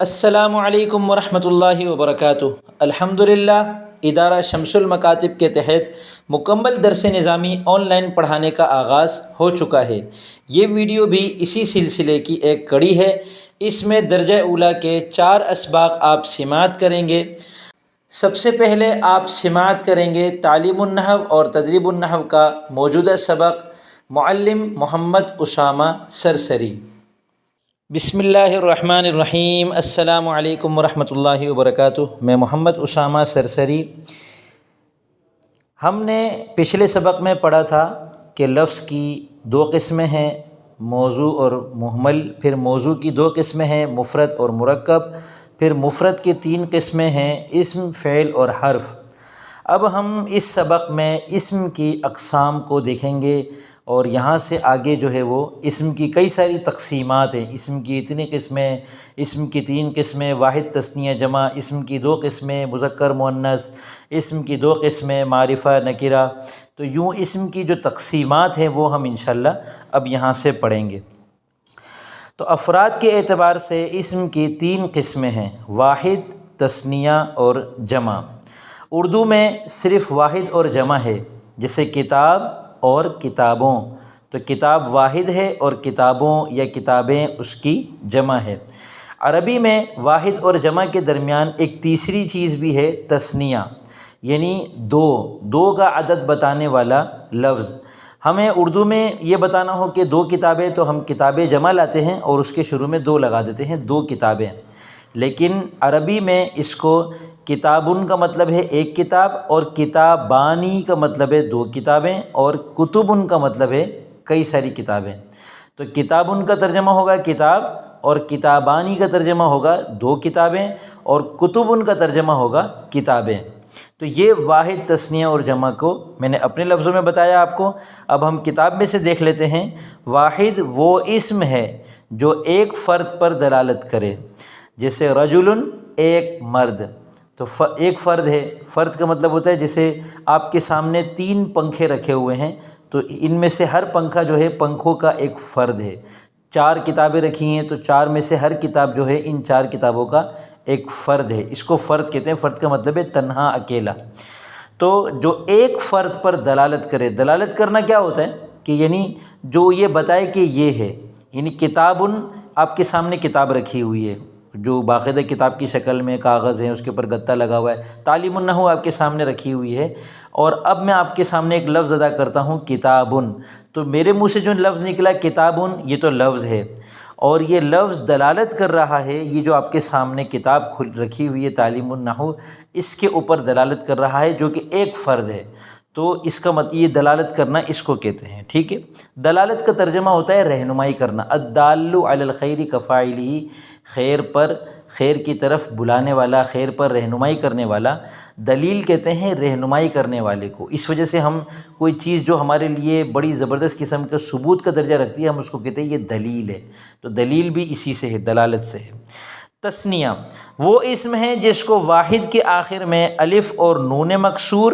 السلام علیکم ورحمۃ اللہ وبرکاتہ۔ الحمدللہ ادارہ شمس المکاتب کے تحت مکمل درس نظامی آن لائن پڑھانے کا آغاز ہو چکا ہے۔ یہ ویڈیو بھی اسی سلسلے کی ایک کڑی ہے۔ اس میں درجہ اولیٰ کے 4 اسباق آپ سماعت کریں گے۔ سب سے پہلے آپ سماعت کریں گے تعلیم النحو اور تدریب النحو کا موجودہ سبق، معلم محمد اسامہ سرسری۔ بسم اللہ الرحمن الرحیم۔ السلام علیکم ورحمۃ اللہ وبرکاتہ۔ میں محمد اسامہ سرسری۔ ہم نے پچھلے سبق میں پڑھا تھا کہ لفظ کی 2 قسمیں ہیں، موضوع اور مہمل۔ پھر موضوع کی 2 قسمیں ہیں، مفرد اور مرکب۔ پھر مفرد کی 3 قسمیں ہیں، اسم، فعل اور حرف۔ اب ہم اس سبق میں اسم کی اقسام کو دیکھیں گے، اور یہاں سے آگے جو ہے وہ اسم کی کئی ساری تقسیمات ہیں۔ اسم کی اتنی قسمیں، اسم کی 3 قسمیں، واحد تثنیہ جمع، اسم کی 2 قسمیں، مذکر مؤنث، اسم کی 2 قسمیں، معرفہ نکرہ۔ تو یوں اسم کی جو تقسیمات ہیں وہ ہم انشاءاللہ اب یہاں سے پڑھیں گے۔ تو افراد کے اعتبار سے اسم کی 3 قسمیں ہیں، واحد، تثنیہ اور جمع۔ اردو میں صرف واحد اور جمع ہے، جیسے کتاب اور کتابوں۔ تو کتاب واحد ہے اور کتابوں یا کتابیں اس کی جمع ہے۔ عربی میں واحد اور جمع کے درمیان ایک تیسری چیز بھی ہے، تثنیہ، یعنی 2 کا عدد بتانے والا لفظ۔ ہمیں اردو میں یہ بتانا ہو کہ 2 کتابیں، تو ہم کتابیں جمع لاتے ہیں اور اس کے شروع میں 2 لگا دیتے ہیں، 2 کتابیں۔ لیکن عربی میں اس کو کتابن کا مطلب ہے 1 کتاب، اور کتابانی کا مطلب ہے 2 کتابیں، اور کتبن کا مطلب ہے کئی ساری کتابیں۔ تو کتابن کا ترجمہ ہوگا کتاب، اور کتابانی کا ترجمہ ہوگا 2 کتابیں، اور کتبن کا ترجمہ ہوگا کتابیں۔ تو یہ واحد، تثنیہ اور جمع کو میں نے اپنے لفظوں میں بتایا آپ کو۔ اب ہم کتاب میں سے دیکھ لیتے ہیں۔ واحد وہ اسم ہے جو ایک فرد پر دلالت کرے، جیسے رجل، ایک مرد۔ تو ایک فرد ہے، فرد کا مطلب ہوتا ہے جیسے آپ کے سامنے 3 پنکھے رکھے ہوئے ہیں، تو ان میں سے ہر پنکھا جو ہے پنکھوں کا ایک فرد ہے۔ 4 کتابیں رکھی ہیں، تو 4 میں سے ہر کتاب جو ہے ان 4 کتابوں کا ایک فرد ہے۔ اس کو فرد کہتے ہیں۔ فرد کا مطلب ہے تنہا، اکیلا۔ تو جو ایک فرد پر دلالت کرے، دلالت کرنا کیا ہوتا ہے کہ یعنی جو یہ بتائے کہ یہ ہے، یعنی کتابن، آپ کے سامنے کتاب رکھی ہوئی ہے جو باقاعدہ کتاب کی شکل میں، کاغذ ہے، اس کے اوپر گتا لگا ہوا ہے۔ تعلیم النحو آپ کے سامنے رکھی ہوئی ہے، اور اب میں آپ کے سامنے ایک لفظ ادا کرتا ہوں، کتابن۔ تو میرے منہ سے جو لفظ نکلا کتابن، یہ تو لفظ ہے، اور یہ لفظ دلالت کر رہا ہے، یہ جو آپ کے سامنے کتاب رکھی ہوئی ہے تعلیم النحو، اس کے اوپر دلالت کر رہا ہے، جو کہ ایک فرد ہے۔ تو اس کا مطلب یہ دلالت کرنا اس کو کہتے ہیں، ٹھیک ہے۔ دلالت کا ترجمہ ہوتا ہے رہنمائی کرنا۔ الدال علی الخیر کفاعلہ، خیر پر، خیر کی طرف بلانے والا، خیر پر رہنمائی کرنے والا۔ دلیل کہتے ہیں رہنمائی کرنے والے کو۔ اس وجہ سے ہم کوئی چیز جو ہمارے لیے بڑی زبردست قسم کا ثبوت کا درجہ رکھتی ہے، ہم اس کو کہتے ہیں یہ دلیل ہے۔ تو دلیل بھی اسی سے ہے، دلالت سے ہے۔ تثنیہ وہ اسم ہے جس کو واحد کے آخر میں الف اور نون مکسور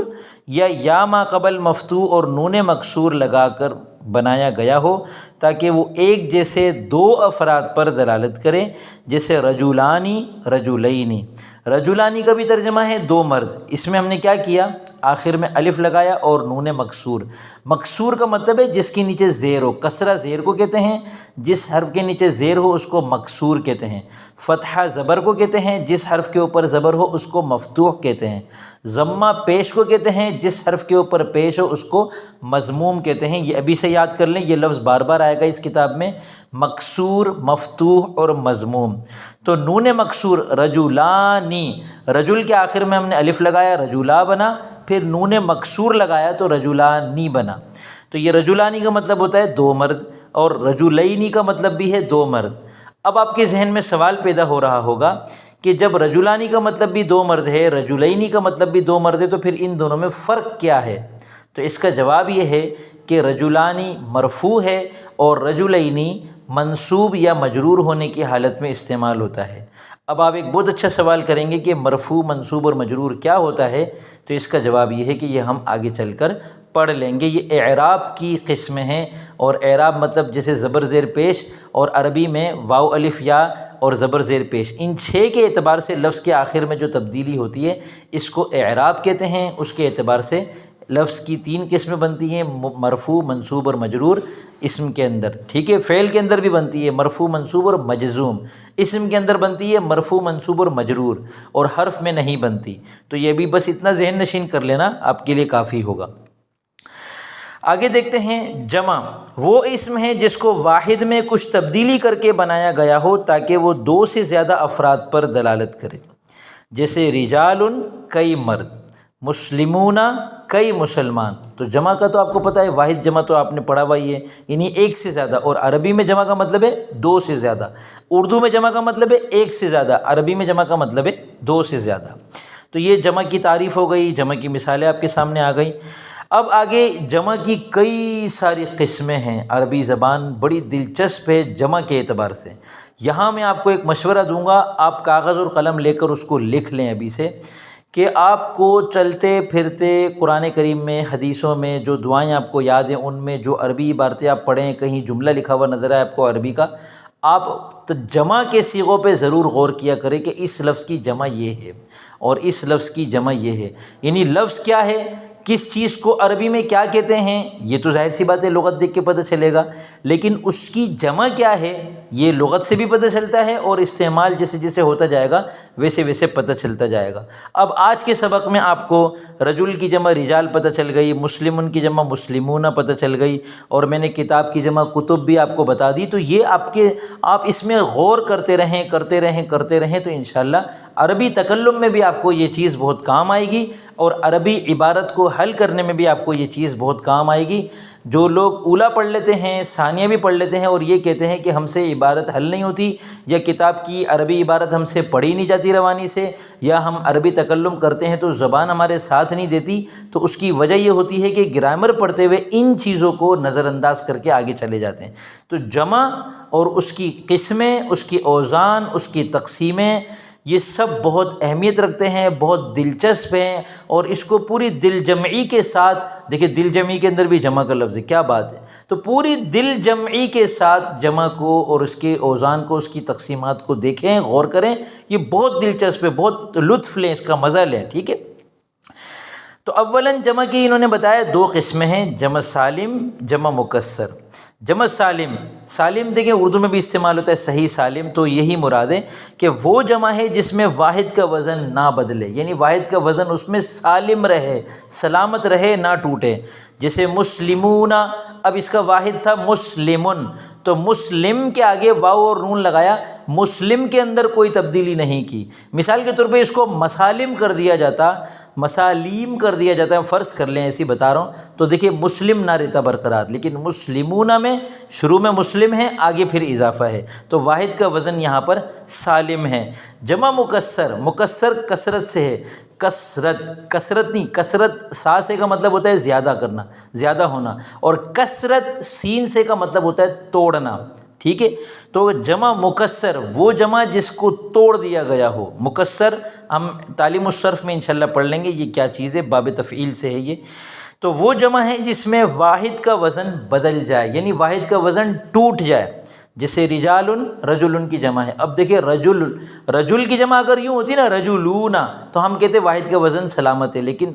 یا ما قبل مفتوح اور نون مکسور لگا کر بنایا گیا ہو، تاکہ وہ ایک جیسے 2 افراد پر دلالت کرے، جیسے رجولانی، رجولینی۔ رجولانی کا بھی ترجمہ ہے 2 مرد۔ اس میں ہم نے کیا کیا، آخر میں الف لگایا اور نون مکسور۔ مکسور کا مطلب ہے جس کے نیچے زیر ہو، کسرہ زیر کو کہتے ہیں، جس حرف کے نیچے زیر ہو اس کو مکسور کہتے ہیں۔ فتحہ زبر کو کہتے ہیں، جس حرف کے اوپر زبر ہو اس کو مفتوح کہتے ہیں۔ ضمہ پیش کو کہتے ہیں، جس حرف کے اوپر پیش ہو اس کو مضموم کہتے ہیں۔ یہ ابھی سے یاد کر لیں، یہ لفظ بار بار آئے گا اس کتاب میں، مکسور، مفتوح اور مضموم۔ تو نون مکسور رجولانی، رجل کے آخر میں ہم نے الف لگایا، رجولا بنا، پھر نون مکسور لگایا تو رجولانی بنا۔ تو یہ رجولانی کا مطلب ہوتا ہے 2 مرد، اور رجولینی کا مطلب بھی ہے 2 مرد۔ اب آپ کے ذہن میں سوال پیدا ہو رہا ہوگا کہ جب رجولانی کا مطلب بھی 2 مرد ہے، رجولینی کا مطلب بھی 2 مرد ہے، تو پھر ان دونوں میں فرق کیا ہے؟ تو اس کا جواب یہ ہے کہ رجولانی مرفوع ہے اور رجولینی منصوب یا مجرور ہونے کی حالت میں استعمال ہوتا ہے۔ اب آپ ایک بہت اچھا سوال کریں گے کہ مرفوع، منصوب اور مجرور کیا ہوتا ہے، تو اس کا جواب یہ ہے کہ یہ ہم آگے چل کر پڑھ لیں گے۔ یہ اعراب کی قسمیں ہیں، اور اعراب مطلب جیسے زبر زیر پیش، اور عربی میں واو الف یا اور زبر زیر پیش، ان 6 کے اعتبار سے لفظ کے آخر میں جو تبدیلی ہوتی ہے اس کو اعراب کہتے ہیں۔ اس کے اعتبار سے لفظ کی 3 قسمیں بنتی ہیں، مرفوع، منصوب اور مجرور اسم کے اندر، ٹھیک ہے۔ فعل کے اندر بھی بنتی ہے مرفوع، منصوب اور مجزوم، اسم کے اندر بنتی ہے مرفوع، منصوب اور مجرور، اور حرف میں نہیں بنتی۔ تو یہ بھی بس اتنا ذہن نشین کر لینا آپ کے لیے کافی ہوگا۔ آگے دیکھتے ہیں جمع، وہ اسم ہے جس کو واحد میں کچھ تبدیلی کر کے بنایا گیا ہو تاکہ وہ 2 سے زیادہ افراد پر دلالت کرے، جیسے رجال کئی مرد، مسلمون کئی مسلمان۔ تو جمع کا تو آپ کو پتہ ہے، واحد جمع تو آپ نے پڑھا ہوا ہی ہے، یعنی 1 سے زیادہ، اور عربی میں جمع کا مطلب ہے 2 سے زیادہ، اردو میں جمع کا مطلب ہے 1 سے زیادہ، عربی میں جمع کا مطلب ہے 2 سے زیادہ۔ تو یہ جمع کی تعریف ہو گئی، جمع کی مثالیں آپ کے سامنے آ گئی۔ اب آگے جمع کی کئی ساری قسمیں ہیں، عربی زبان بڑی دلچسپ ہے جمع کے اعتبار سے۔ یہاں میں آپ کو ایک مشورہ دوں گا، آپ کاغذ اور قلم لے کر اس کو لکھ لیں ابھی سے، کہ آپ کو چلتے پھرتے قرآن کریم میں، حدیثوں میں جو دعائیں آپ کو یاد ہیں، ان میں جو عربی عبارتیں آپ پڑھیں، کہیں جملہ لکھا ہوا نظر آئے آپ کو عربی کا، آپ جمع کے صیغوں پہ ضرور غور کیا کریں کہ اس لفظ کی جمع یہ ہے اور اس لفظ کی جمع یہ ہے، یعنی لفظ کیا ہے، کس چیز کو عربی میں کیا کہتے ہیں، یہ تو ظاہر سی بات ہے لغت دیکھ کے پتہ چلے گا، لیکن اس کی جمع کیا ہے یہ لغت سے بھی پتہ چلتا ہے، اور استعمال جیسے جیسے ہوتا جائے گا ویسے ویسے پتہ چلتا جائے گا۔ اب آج کے سبق میں آپ کو رجل کی جمع رجال پتہ چل گئی، مسلمن کی جمع مسلمون پتہ چل گئی، اور میں نے کتاب کی جمع کتب بھی آپ کو بتا دی۔ تو یہ آپ اس میں غور کرتے رہیں تو انشاءاللہ عربی تکلم میں بھی آپ کو یہ چیز بہت کام آئے گی، اور عربی عبارت کو حل کرنے میں بھی آپ کو یہ چیز بہت کام آئے گی۔ جو لوگ اولیٰ پڑھ لیتے ہیں، ثانیہ بھی پڑھ لیتے ہیں، اور یہ کہتے ہیں کہ ہم سے عبارت حل نہیں ہوتی، یا کتاب کی عربی عبارت ہم سے پڑھی نہیں جاتی روانی سے، یا ہم عربی تکلم کرتے ہیں تو زبان ہمارے ساتھ نہیں دیتی، تو اس کی وجہ یہ ہوتی ہے کہ گرامر پڑھتے ہوئے ان چیزوں کو نظر انداز کر کے آگے چلے جاتے ہیں۔ تو جمع اور اس کی قسمیں، اس کی اوزان، اس کی تقسیمیں، یہ سب بہت اہمیت رکھتے ہیں، بہت دلچسپ ہیں، اور اس کو پوری دل جمعی کے ساتھ، دیکھیں دل جمعی کے اندر بھی جمع کا لفظ ہے، کیا بات ہے، تو پوری دل جمعی کے ساتھ جمع کو اور اس کے اوزان کو، اس کی تقسیمات کو دیکھیں، غور کریں، یہ بہت دلچسپ ہے، بہت لطف لیں، اس کا مزہ لیں، ٹھیک ہے۔ تو اولاً جمع کی انہوں نے بتایا 2 قسمیں ہیں، جمع سالم، جمع مکسر۔ جمع سالم، سالم دیکھیں اردو میں بھی استعمال ہوتا ہے، صحیح سالم، تو یہی مراد ہے کہ وہ جمع ہے جس میں واحد کا وزن نہ بدلے، یعنی واحد کا وزن اس میں سالم رہے، سلامت رہے، نہ ٹوٹے۔ جیسے مسلمون، اب اس کا واحد تھا مسلمن، تو مسلم کے آگے واو اور نون لگایا، مسلم کے اندر کوئی تبدیلی نہیں کی۔ مثال کے طور پہ اس کو مسالم کر دیا جاتا، مسالیم کر دیا جاتا ہے، فرض کر لیں ایسی بتا رہا ہوں، تو دیکھیں مسلم نہ رہتا برقرار، لیکن مسلمون میں شروع میں مسلم ہے، آگے پھر اضافہ ہے، تو واحد کا وزن یہاں پر سالم ہے۔ جمع مکسر، مکسر کثرت سے ہے، کثرت نہیں، کثرت سا سے کا مطلب ہوتا ہے زیادہ کرنا، زیادہ ہونا، اور کثرت سین سے کا مطلب ہوتا ہے توڑنا، ٹھیک ہے۔ تو جمع مکسر وہ جمع جس کو توڑ دیا گیا ہو، مکسر ہم تعلیم الصرف میں انشاءاللہ پڑھ لیں گے یہ کیا چیز ہے، باب تفعیل سے ہے یہ۔ تو وہ جمع ہے جس میں واحد کا وزن بدل جائے، یعنی واحد کا وزن ٹوٹ جائے، جیسے رجال رجل کی جمع ہے۔ اب دیکھیں رجل کی جمع اگر یوں ہوتی نا رجلون، تو ہم کہتے واحد کا وزن سلامت ہے، لیکن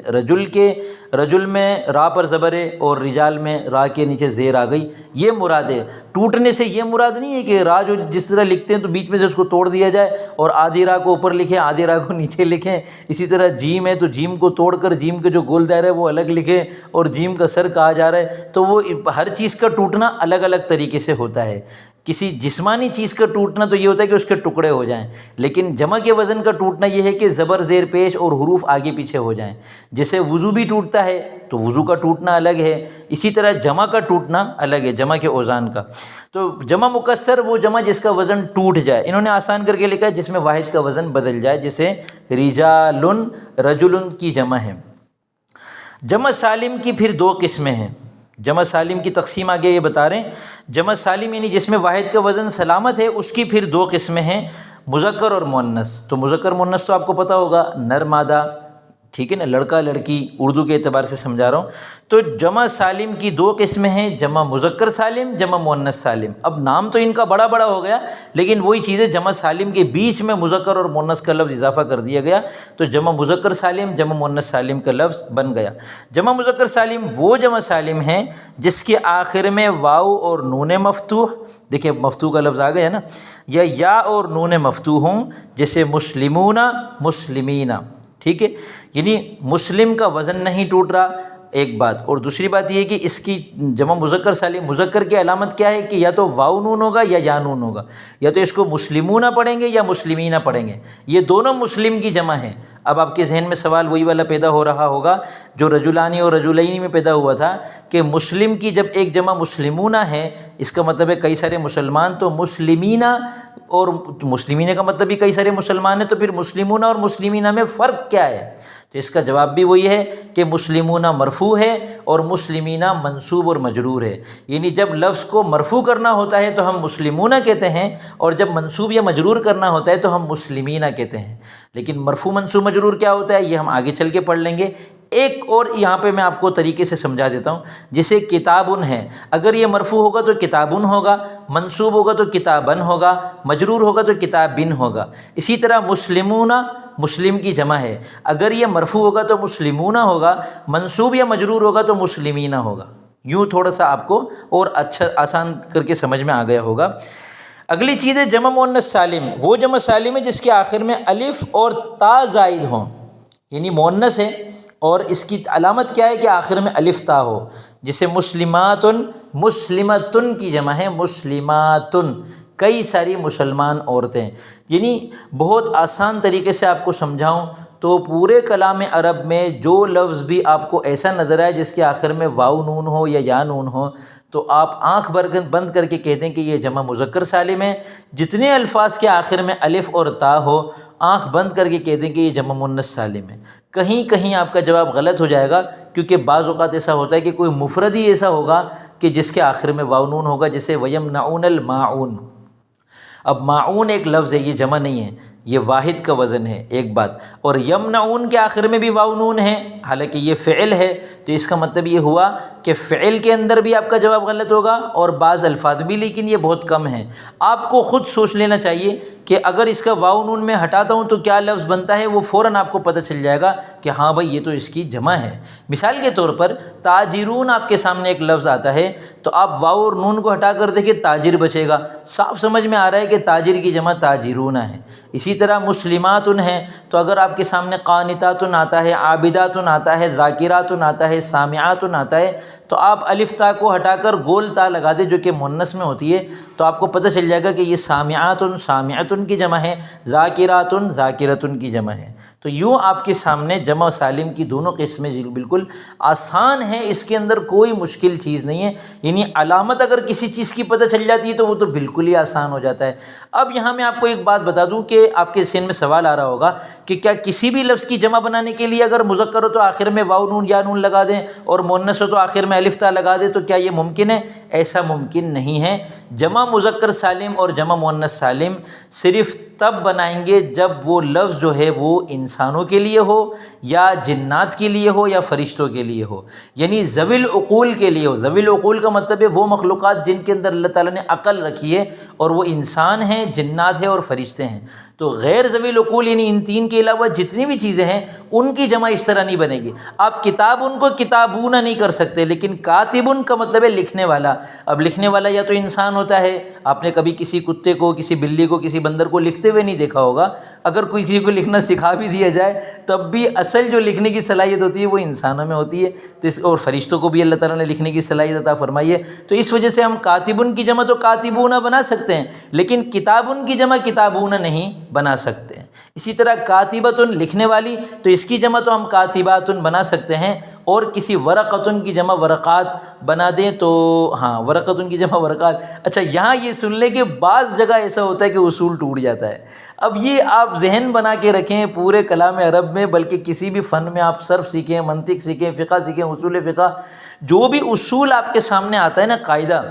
رجل میں را پر زبر ہے اور رجال میں را کے نیچے زیر آ گئی، یہ مراد ہے۔ ٹوٹنے سے یہ مراد نہیں ہے کہ را جو جس طرح لکھتے ہیں تو بیچ میں سے اس کو توڑ دیا جائے اور آدھی را کو اوپر لکھیں، آدھی را کو نیچے لکھیں۔ اسی طرح جیم ہے تو جیم کو توڑ کر جیم کے جو گول دائرہ ہے وہ الگ لکھیں، اور جیم کا سر کہا جا رہا ہے، تو وہ ہر چیز کا ٹوٹنا الگ الگ طریقے سے ہوتا ہے۔ کسی جسمانی چیز کا ٹوٹنا تو یہ ہوتا ہے کہ اس کے ٹکڑے ہو جائیں، لیکن جمع کے وزن کا ٹوٹنا یہ ہے کہ زبر زیر پیش اور حروف آگے پیچھے ہو جائیں۔ جیسے وضو بھی ٹوٹتا ہے تو وضو کا ٹوٹنا الگ ہے، اسی طرح جمع کا ٹوٹنا الگ ہے، جمع کے اوزان کا۔ تو جمع مکسر وہ جمع جس کا وزن ٹوٹ جائے، انہوں نے آسان کر کے لکھا ہے جس میں واحد کا وزن بدل جائے، جیسے رجال رجل کی جمع ہے۔ جمع سالم کی پھر 2 قسمیں ہیں، جمع سالم کی تقسیم آگے یہ بتا رہے ہیں۔ جمع سالم یعنی جس میں واحد کا وزن سلامت ہے، اس کی پھر 2 قسمیں ہیں، مذکر اور مؤنث۔ تو مذکر مؤنث تو آپ کو پتہ ہوگا، نر مادہ، ٹھیک ہے نا، لڑکا لڑکی، اردو کے اعتبار سے سمجھا رہا ہوں۔ تو جمع سالم کی 2 قسمیں ہیں، جمع مذکر سالم، جمع مؤنث سالم۔ اب نام تو ان کا بڑا بڑا ہو گیا، لیکن وہی چیزیں جمع سالم کے بیچ میں مذکر اور مؤنث کا لفظ اضافہ کر دیا گیا، تو جمع مذکر سالم جمع مؤنث سالم کا لفظ بن گیا۔ جمع مذکر سالم وہ جمع سالم ہیں جس کے آخر میں واو اور نون مفتوح، دیکھیں مفتوح کا لفظ آ گیا نا، یا اور نون مفتوح ہوں، جیسے مسلمون، مسلمین، ٹھیک ہے، یعنی مسلم کا وزن نہیں ٹوٹ رہا، ایک بات۔ اور دوسری بات یہ ہے کہ اس کی جمع مذکر سالم، مذکر کی علامت کیا ہے کہ یا تو واو نون ہوگا یا نون ہوگا، یا تو اس کو مسلمون پڑھیں گے یا مسلمین پڑھیں گے، یہ دونوں مسلم کی جمع ہے۔ اب آپ کے ذہن میں سوال وہی والا پیدا ہو رہا ہوگا جو رجلانی اور رجلین میں پیدا ہوا تھا، کہ مسلم کی جب ایک جمع مسلمون ہے، اس کا مطلب ہے کئی سارے مسلمان، تو مسلمین اور مسلمین کا مطلب بھی کئی سارے مسلمان ہیں، تو پھر مسلمون اور مسلمین میں فرق کیا ہے؟ تو اس کا جواب بھی وہی ہے کہ مسلمون مرفوع ہے اور مسلمین منصوب اور مجرور ہے، یعنی جب لفظ کو مرفوع کرنا ہوتا ہے تو ہم مسلمون کہتے ہیں، اور جب منصوب یا مجرور کرنا ہوتا ہے تو ہم مسلمین کہتے ہیں۔ لیکن مرفوع منصوب مجرور کیا ہوتا ہے یہ ہم آگے چل کے پڑھ لیں گے۔ ایک اور یہاں پہ میں آپ کو طریقے سے سمجھا دیتا ہوں، جیسے کتابن ہے، اگر یہ مرفوع ہوگا تو کتابن ہوگا، منصوب ہوگا تو کتابن ہوگا، مجرور ہوگا تو کتابن ہوگا۔ اسی طرح مسلمون مسلم کی جمع ہے، اگر یہ مرفوع ہوگا تو مسلمون ہوگا، منصوب یا مجرور ہوگا تو مسلمین ہوگا۔ یوں تھوڑا سا آپ کو اور اچھا آسان کر کے سمجھ میں آ گیا ہوگا۔ اگلی چیز ہے جمع مؤنث سالم، وہ جمع سالم ہے جس کے آخر میں الف اور تا زائد ہوں، یعنی مؤنث ہے اور اس کی علامت کیا ہے کہ آخر میں الف تا ہو، جیسے مسلماتن، مسلمتن کی جمع ہے مسلماتن، کئی ساری مسلمان عورتیں۔ یعنی بہت آسان طریقے سے آپ کو سمجھاؤں تو پورے کلام عرب میں جو لفظ بھی آپ کو ایسا نظر آئے جس کے آخر میں واو نون ہو یا نون ہو، تو آپ آنکھ بند کر کے کہہ دیں کہ یہ جمع مذکر سالم ہے۔ جتنے الفاظ کے آخر میں الف اور تا ہو، آنکھ بند کر کے کہہ دیں کہ یہ جمع مؤنث سالم ہے۔ کہیں کہیں آپ کا جواب غلط ہو جائے گا، کیونکہ بعض اوقات ایسا ہوتا ہے کہ کوئی مفرد ہی ایسا ہوگا کہ جس کے آخر میں واو نون ہوگا، جیسے وَيَمْنَعُونَ الْمَاعُونَ۔ اب معون ایک لفظ ہے، یہ جمع نہیں ہے، یہ واحد کا وزن ہے، ایک بات۔ اور یمنعون کے آخر میں بھی واو نون ہے، حالانکہ یہ فعل ہے، تو اس کا مطلب یہ ہوا کہ فعل کے اندر بھی آپ کا جواب غلط ہوگا اور بعض الفاظ بھی، لیکن یہ بہت کم ہیں۔ آپ کو خود سوچ لینا چاہیے کہ اگر اس کا واو نون میں ہٹاتا ہوں تو کیا لفظ بنتا ہے، وہ فوراً آپ کو پتہ چل جائے گا کہ ہاں بھائی یہ تو اس کی جمع ہے۔ مثال کے طور پر تاجرون آپ کے سامنے ایک لفظ آتا ہے، تو آپ واو اور نون کو ہٹا کر دیکھیں تاجر بچے گا، صاف سمجھ میں آ رہا ہے کہ تاجر کی جمع تاجرون ہے۔ اسی طرح مسلماتن ہے، تو اگر آپ کے سامنے قانتاتن آتا ہے، عابداتن آتا ہے، ذاکراتن آتا ہے، سامعاتن آتا ہے، تو آپ الف تا کو ہٹا کر گول تا لگا دیں جو کہ مؤنث میں ہوتی ہے، تو آپ کو پتہ چل جائے گا کہ یہ سامعاتن سامعتن کی جمع ہے، ذاکراتن ذاکرتن کی جمع ہے۔ تو یوں آپ کے سامنے جمع سالم کی دونوں قسمیں بالکل آسان ہیں، اس کے اندر کوئی مشکل چیز نہیں ہے، یعنی علامت اگر کسی چیز کی پتہ چل جاتی ہے تو وہ تو بالکل ہی آسان ہو جاتا ہے۔ اب یہاں میں آپ کو ایک بات بتا دوں کہ آپ کے ذہن میں سوال آ رہا ہوگا کہ کیا کسی بھی لفظ کی جمع بنانے کے لیے اگر مذکر ہو تو آخر میں واو نون یا نون لگا دیں اور مؤنث ہو تو آخر میں الف تا لگا دیں، تو کیا یہ ممکن ہے؟ ایسا ممکن نہیں ہے۔ جمع مذکر سالم اور جمع مؤنث سالم صرف تب بنائیں گے جب وہ لفظ جو ہے وہ انسانوں کے لیے ہو یا جنات کے لیے ہو یا فرشتوں کے لیے ہو، یعنی ذوی العقول کے لیے ہو۔ ذوی العقول کا مطلب ہے وہ مخلوقات جن کے اندر اللہ تعالیٰ نے عقل رکھی ہے، اور وہ انسان ہیں، جنات ہیں اور فرشتے ہیں۔ تو غیر ذوی العقول یعنی ان تین کے علاوہ جتنی بھی چیزیں ہیں ان کی جمع اس طرح نہیں بنے گی۔ آپ کتاب ان کو کتابون نہیں کر سکتے، لیکن کاتبن کا مطلب ہے لکھنے والا۔ اب لکھنے والا یا تو انسان ہوتا ہے، آپ نے کبھی کسی کتے کو، کسی بلی کو، کسی بندر کو لکھتے ہوئے نہیں دیکھا ہوگا، اگر کوئی چیز کو لکھنا سکھا بھی دیا جائے تب بھی اصل جو لکھنے کی صلاحیت ہوتی ہے وہ انسانوں میں ہوتی ہے، اور فرشتوں کو بھی اللہ تعالیٰ نے لکھنے کی صلاحیت عطا فرمائی ہے۔ تو اس وجہ سے ہم کاتبن کی جمع تو کاتبون بنا سکتے ہیں، لیکن کتابن کی جمع کتابون نہیں بنا سکتے ہیں۔ اسی طرح کاتبۃن لکھنے والی، تو اس کی جمع تو ہم کاتباتن بنا سکتے ہیں، اور کسی ورقۃن کی جمع ورقات بنا دیں تو ہاں ورقۃن کی جمع ورقات۔ اچھا یہاں یہ سن لیں کہ بعض جگہ ایسا ہوتا ہے کہ اصول ٹوٹ جاتا ہے۔ اب یہ آپ ذہن بنا کے رکھیں پورے کلام عرب میں، بلکہ کسی بھی فن میں آپ صرف سیکھیں، منطق سیکھیں، فقہ سیکھیں، اصول فقہ، جو بھی اصول آپ کے سامنے آتا ہے نا قاعدہ،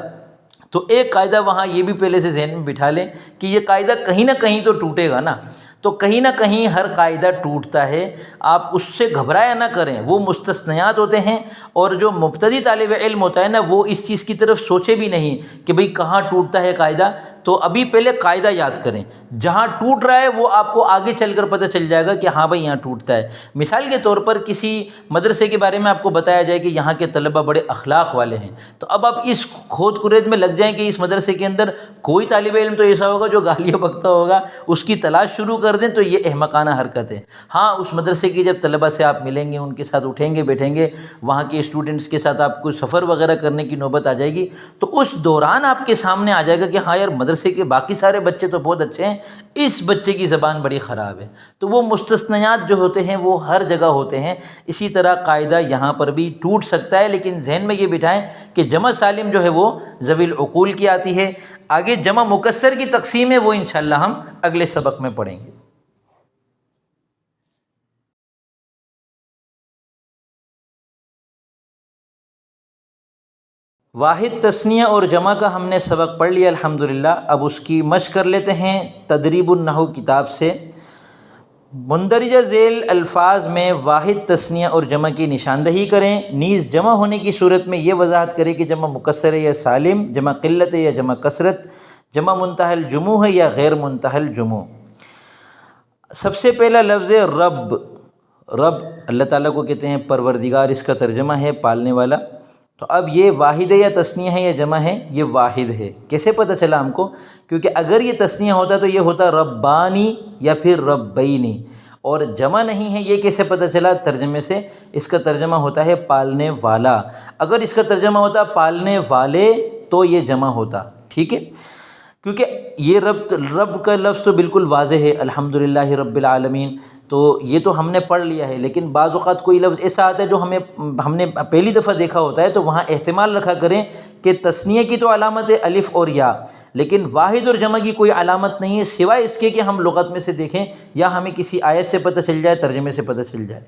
تو ایک قاعدہ وہاں یہ بھی پہلے سے ذہن میں بٹھا لیں کہ یہ قاعدہ کہیں نہ کہیں تو ٹوٹے گا نا، تو کہیں نہ کہیں ہر قاعدہ ٹوٹتا ہے، آپ اس سے گھبرایا نہ کریں، وہ مستثنیات ہوتے ہیں، اور جو مبتدی طالب علم ہوتا ہے نا وہ اس چیز کی طرف سوچے بھی نہیں کہ بھئی کہاں ٹوٹتا ہے قاعدہ، تو ابھی پہلے قاعدہ یاد کریں، جہاں ٹوٹ رہا ہے وہ آپ کو آگے چل کر پتہ چل جائے گا کہ ہاں بھئی یہاں ٹوٹتا ہے۔ مثال کے طور پر کسی مدرسے کے بارے میں آپ کو بتایا جائے کہ یہاں کے طلبہ بڑے اخلاق والے ہیں، تو اب آپ اس کھود کرید میں لگ جائیں کہ اس مدرسے کے اندر کوئی طالب علم تو ایسا ہوگا جو گالیاں بکتا ہوگا، اس کی تلاش شروع کر دیں، تو یہ احمقانہ حرکت ہے۔ ہاں اس مدرسے کی جب طلبہ سے آپ ملیں گے، ان کے ساتھ اٹھیں گے بیٹھیں گے، وہاں کے اسٹوڈنٹس کے ساتھ آپ کو سفر وغیرہ کرنے کی نوبت آ جائے گی، تو اس دوران آپ کے سامنے آ جائے گا کہ ہاں یار مدرسے کے باقی سارے بچے تو بہت اچھے ہیں، اس بچے کی زبان بڑی خراب ہے۔ تو وہ مستثنیات جو ہوتے ہیں وہ ہر جگہ ہوتے ہیں۔ اسی طرح قاعدہ یہاں پر بھی ٹوٹ سکتا ہے، لیکن ذہن میں یہ بٹھائیں کہ جمع سالم جو ہے وہ ذوی العقول کی آتی ہے۔ آگے جمع مکسر کی تقسیم ہے، وہ انشاءاللہ ہم اگلے سبق میں پڑھیں گے۔ واحد تثنیہ اور جمع کا ہم نے سبق پڑھ لیا الحمدللہ۔ اب اس کی مشق کر لیتے ہیں تدریب النحو کتاب سے۔ مندرجہ ذیل الفاظ میں واحد تثنیہ اور جمع کی نشاندہی کریں، نیز جمع ہونے کی صورت میں یہ وضاحت کریں کہ جمع مکسر ہے یا سالم، جمع قلت ہے یا جمع کثرت، جمع منتہی الجموع ہے یا غیر منتہی الجموع۔ سب سے پہلا لفظ ہے رب۔ رب اللہ تعالیٰ کو کہتے ہیں پروردگار، اس کا ترجمہ ہے پالنے والا۔ تو اب یہ واحد ہے یا تثنیہ ہے یا جمع ہے؟ یہ واحد ہے۔ کیسے پتہ چلا ہم کو؟ کیونکہ اگر یہ تثنیہ ہوتا تو یہ ہوتا ربانی یا پھر ربینی، اور جمع نہیں ہے، یہ کیسے پتہ چلا؟ ترجمے سے، اس کا ترجمہ ہوتا ہے پالنے والا۔ اگر اس کا ترجمہ ہوتا پالنے والے تو یہ جمع ہوتا، ٹھیک ہے؟ کیونکہ یہ رب کا لفظ تو بالکل واضح ہے، الحمدللہ رب العالمین، تو یہ تو ہم نے پڑھ لیا ہے، لیکن بعض اوقات کوئی لفظ ایسا آتا ہے جو ہم نے پہلی دفعہ دیکھا ہوتا ہے، تو وہاں احتمال رکھا کریں کہ تثنیہ کی تو علامت ہے الف اور یا، لیکن واحد اور جمع کی کوئی علامت نہیں ہے سوائے اس کے کہ ہم لغت میں سے دیکھیں یا ہمیں کسی آیت سے پتہ چل جائے، ترجمے سے پتہ چل جائے۔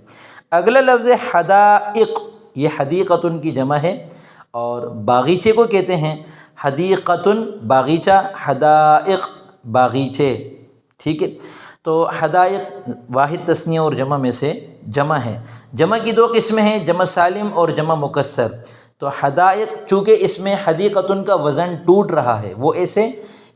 اگلا لفظ ہے حدائق۔ یہ حدیقۃ کی جمع ہے، اور باغیچے کو کہتے ہیں حدیقۃ باغیچہ، حدائق باغیچے، ٹھیک ہے؟ تو حدائق واحد تثنیہ اور جمع میں سے جمع ہے۔ جمع کی دو قسمیں ہیں، جمع سالم اور جمع مکسر۔ تو حدائق چونکہ اس میں حدیقۃ کا وزن ٹوٹ رہا ہے، وہ ایسے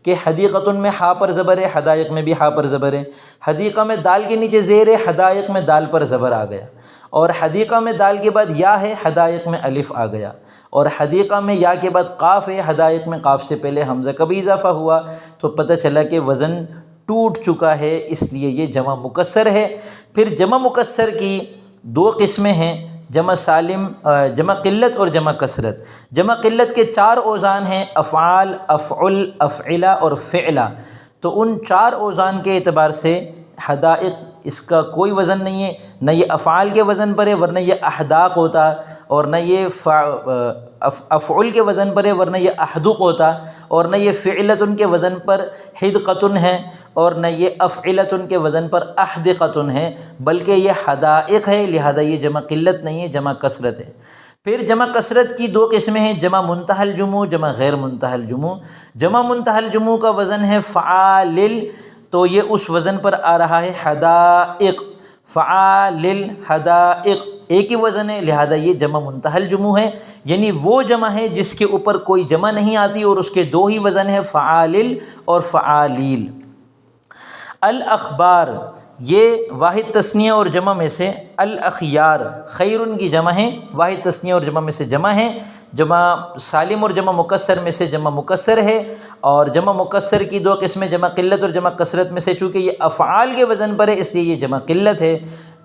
کہ حدیقۃ میں ہا پر زبر ہے، حدائق میں بھی ہا پر زبر ہے، حدیقہ میں دال کے نیچے زیر ہے، حدائق میں دال پر زبر آ گیا، اور حدیقہ میں دال کے بعد یا ہے، حدائق میں الف آ گیا، اور حدیقہ میں یا کے بعد قاف ہے، حدائق میں قاف سے پہلے حمزہ کا بھی اضافہ ہوا، تو پتہ چلا کہ وزن ٹوٹ چکا ہے، اس لیے یہ جمع مکسر ہے۔ پھر جمع مکسر کی دو قسمیں ہیں، جمع سالم، جمع قلت اور جمع کثرت۔ جمع قلت کے چار اوزان ہیں، افعال، افعل، افعلہ اور فعلہ۔ تو ان چار اوزان کے اعتبار سے حدائق اس کا کوئی وزن نہیں ہے، نہ یہ افعال کے وزن پر ہے ورنہ یہ احداق ہوتا، اور نہ یہ افعل کے وزن پر ہے ورنہ یہ احدق ہوتا، اور نہ یہ فعلتن کے وزن پر حدقتن ہے، اور نہ یہ افعلتن کے وزن پر احدقتن ہے، بلکہ یہ حدائق ہے، لہذا یہ جمع قلت نہیں ہے، جمع کثرت ہے۔ پھر جمع کثرت کی دو قسمیں ہیں، جمع منتہی الجموع، جمع غیر منتہی الجموع۔ جمع منتہی الجموع کا وزن ہے فعالل، تو یہ اس وزن پر آ رہا ہے حدائق، فعالل حدائق، ایک ہی وزن ہے، لہذا یہ جمع منتہی الجموع ہے، یعنی وہ جمع ہے جس کے اوپر کوئی جمع نہیں آتی اور اس کے دو ہی وزن ہے، فعالل اور فعالیل۔ الاخبار یہ واحد تثنیہ اور جمع میں سے، الاخیار خیرن کی جمع ہے، واحد تثنیہ اور جمع میں سے جمع ہے، جمع سالم اور جمع مکسر میں سے جمع مکسر ہے، اور جمع مکسر کی دو قسمیں، جمع قلت اور جمع کثرت میں سے چونکہ یہ افعال کے وزن پر ہے اس لیے یہ جمع قلت ہے،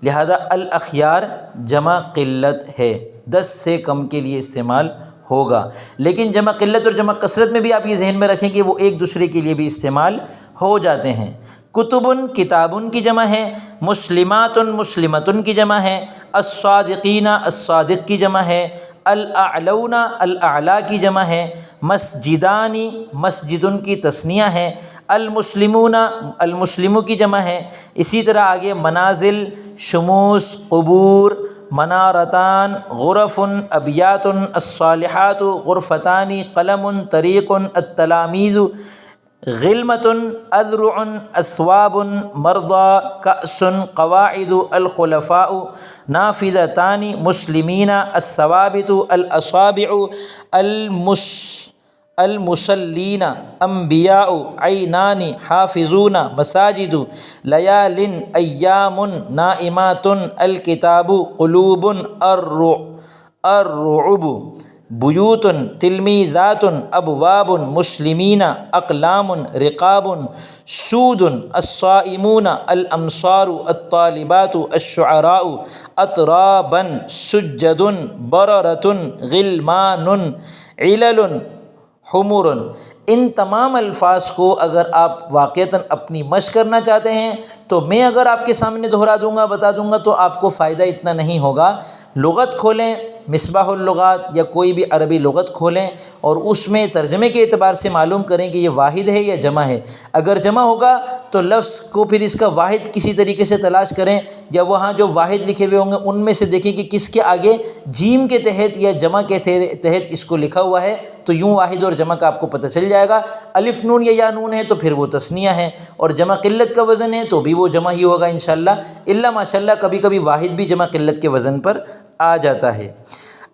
لہذا الاخیار جمع قلت ہے، 10 سے کم کے لیے استعمال ہوگا۔ لیکن جمع قلت اور جمع کثرت میں بھی آپ یہ ذہن میں رکھیں کہ وہ ایک دوسرے کے لیے بھی استعمال ہو جاتے ہیں۔ کتبن کتابن کی جمع ہے، مسلماتن مسلمتن کی جمع ہے، الصادقین الصادق کی جمع ہے، الاعلون الاعلی کی جمع ہے، مسجدانی مسجدن کی تثنیہ ہے، المسلمون المسلم کی جمع ہے۔ اسی طرح آگے منازل، شموس، قبور، منارتان، غرف، ابیات، الصالحات، غرفتان، قلم، طریق، التلاميذ، غلمة، اذرع، اثواب، مرضى، کأس، قواعد، الخلفاء، نافذتان، مسلمین، الثوابت، الاصابع، المصلین، انبیاء، عینان، حافظون، مساجد، لیال، ایام، نائمات، الکتاب، قلوب، الرعب، بیوت، تلمیذات، ابواب، مسلمین، اقلام، رقاب، سود، الصائمون، الامصار، الطالبات، الشعراء، اطرابا، سجد، بررۃ، غلمان، علل، حمر۔ ان تمام الفاظ کو اگر آپ واقعتاً اپنی مشق کرنا چاہتے ہیں تو میں اگر آپ کے سامنے دہرا دوں گا، بتا دوں گا، تو آپ کو فائدہ اتنا نہیں ہوگا۔ لغت کھولیں، مصباح اللغات یا کوئی بھی عربی لغت کھولیں اور اس میں ترجمے کے اعتبار سے معلوم کریں کہ یہ واحد ہے یا جمع ہے۔ اگر جمع ہوگا تو لفظ کو پھر اس کا واحد کسی طریقے سے تلاش کریں، یا وہاں جو واحد لکھے ہوئے ہوں گے ان میں سے دیکھیں کہ کس کے آگے جیم کے تحت یا جمع کے تحت اس کو لکھا ہوا ہے، تو یوں واحد اور جمع کا آپ کو پتہ چل جائے گا۔ الف نون یا یا نون ہے تو پھر وہ تثنیہ ہے، اور جمع قلت کا وزن ہے تو بھی وہ جمع ہی ہوگا انشاءاللہ، الا ماشاءاللہ کبھی کبھی واحد بھی جمع قلت کے وزن پر آ جاتا ہے۔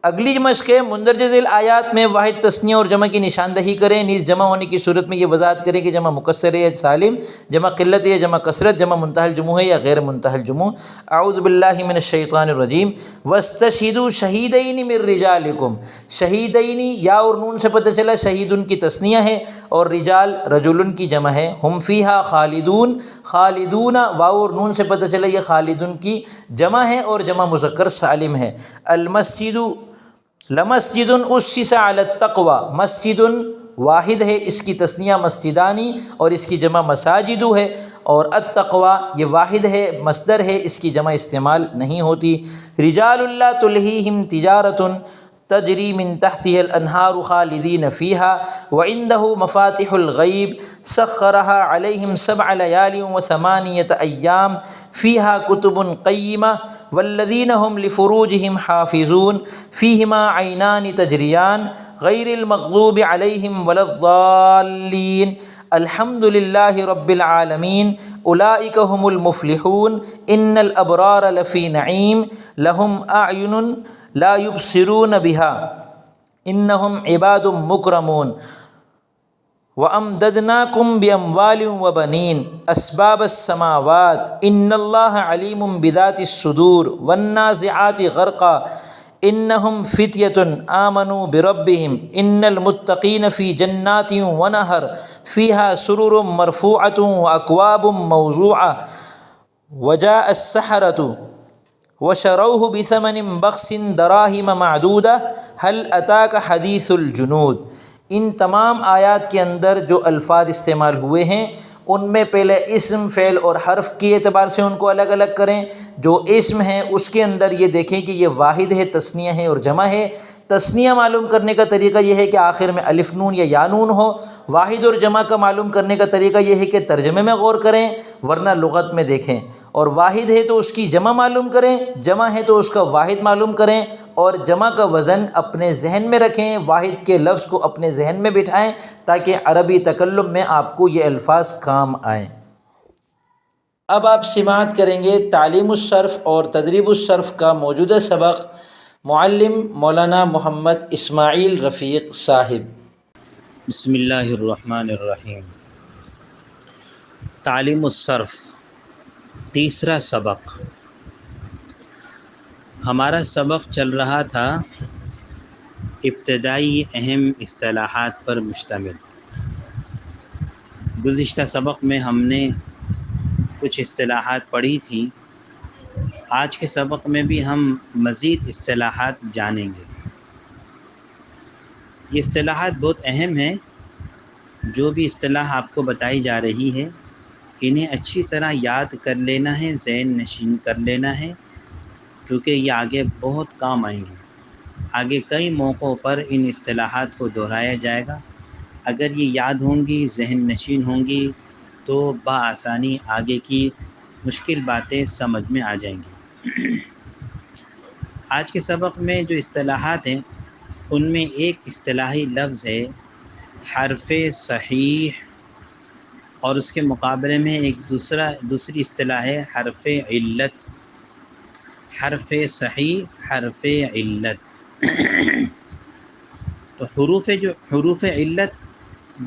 اگلی مشق ہے مندرجہ ذیل آیات میں واحد تثنیہ اور جمع کی نشاندہی کریں، نیز جمع ہونے کی صورت میں یہ وضاحت کریں کہ جمع مکسر ہے یا سالم، جمع قلت ہے یا جمع کثرت، جمع منتہی الجموع ہے یا غیر منتہی الجموع۔ اعوذ باللہ من الشیطان الرجیم۔ واستشہدوا شہیدین من رجالکم۔ شہیدین یا اور نون سے پتہ چلا شہیدن کی تثنیہ ہے، اور رجال رجلن کی جمع ہے۔ ہم فیہا خالدون، خالدون واو اور نون سے پتہ چلا یہ خالدن کی جمع ہے اور جمع مذکر سالم ہے۔ المسجد، لمسجد اسس علی التقوی، مسجد واحد ہے، اس کی تثنیہ مسجدانی اور اس کی جمع مساجد ہے، اور التقوی یہ واحد ہے، مصدر ہے، اس کی جمع استعمال نہیں ہوتی۔ رجال لا تلہیہم تجارۃ تجری من تحتها الانہار خالدین فیہا وعنده مفاتح الغیب سخرها علیہم 7 لیال و8 ایام فیہا کتب قیمہ والذین هم لفروجهم حافظون فیہما عینان تجریان غیر المغضوب علیہم ولا الضالین الحمد للہ رب العالمین اولئک هم المفلحون ان الابرار لفی نعیم لهم اعین لا یبصرون بها انہم عباد مکرمون وَأَمْدَدْنَاكُمْ بِأَمْوَالٍ وَبَنِينَ أَسْبَابَ السَّمَاوَاتِ إِنَّ اللَّهَ عَلِيمٌ بِذَاتِ الصُّدُورِ وَالنَّازِعَاتِ غَرْقًا إِنَّهُمْ فِتْيَةٌ آمَنُوا بِرَبِّهِمْ إِنَّ الْمُتَّقِينَ فِي جَنَّاتٍ وَنَهَرٍ فِيهَا سُرُرٌ مَّرْفُوعَةٌ وَأَكْوَابٌ مَّوْضُوعَةٌ وَجَاءَ السَّحَرَةُ وشروه بثمن بخس دراهم معدودة هل أتاك حديث الجنود۔ ان تمام آیات کے اندر جو الفاظ استعمال ہوئے ہیں ان میں پہلے اسم، فعل اور حرف کے اعتبار سے ان کو الگ الگ کریں۔ جو اسم ہے اس کے اندر یہ دیکھیں کہ یہ واحد ہے، تثنیہ ہے اور جمع ہے۔ تثنیہ معلوم کرنے کا طریقہ یہ ہے کہ آخر میں الف نون یا یا نون ہو۔ واحد اور جمع کا معلوم کرنے کا طریقہ یہ ہے کہ ترجمے میں غور کریں ورنہ لغت میں دیکھیں، اور واحد ہے تو اس کی جمع معلوم کریں، جمع ہے تو اس کا واحد معلوم کریں، اور جمع کا وزن اپنے ذہن میں رکھیں، واحد کے لفظ کو اپنے ذہن میں بٹھائیں تاکہ عربی تکلم میں آپ کو یہ الفاظ کام آئیں۔ اب آپ سماعت کریں گے تعلیم الصرف اور تدریب الصرف کا موجودہ سبق، معلم مولانا محمد اسماعیل رفیق صاحب۔ بسم اللہ الرحمن الرحیم۔ تعلیم الصرف تیسرا سبق۔ ہمارا سبق چل رہا تھا ابتدائی اہم اصطلاحات پر مشتمل۔ گزشتہ سبق میں ہم نے کچھ اصطلاحات پڑھی تھیں، آج کے سبق میں بھی ہم مزید اصطلاحات جانیں گے۔ یہ اصطلاحات بہت اہم ہیں، جو بھی اصطلاح آپ کو بتائی جا رہی ہے انہیں اچھی طرح یاد کر لینا ہے، ذہن نشین کر لینا ہے، کیونکہ یہ آگے بہت کام آئیں گی۔ آگے کئی موقعوں پر ان اصطلاحات کو دہرایا جائے گا۔ اگر یہ یاد ہوں گی، ذہن نشین ہوں گی، تو بآسانی آگے کی مشکل باتیں سمجھ میں آ جائیں گی۔ آج کے سبق میں جو اصطلاحات ہیں ان میں ایک اصطلاحی لفظ ہے حرف صحیح، اور اس کے مقابلے میں ایک دوسری اصطلاح ہے حرف علت۔ حرف صحیح، حرف علت۔ تو حروف علت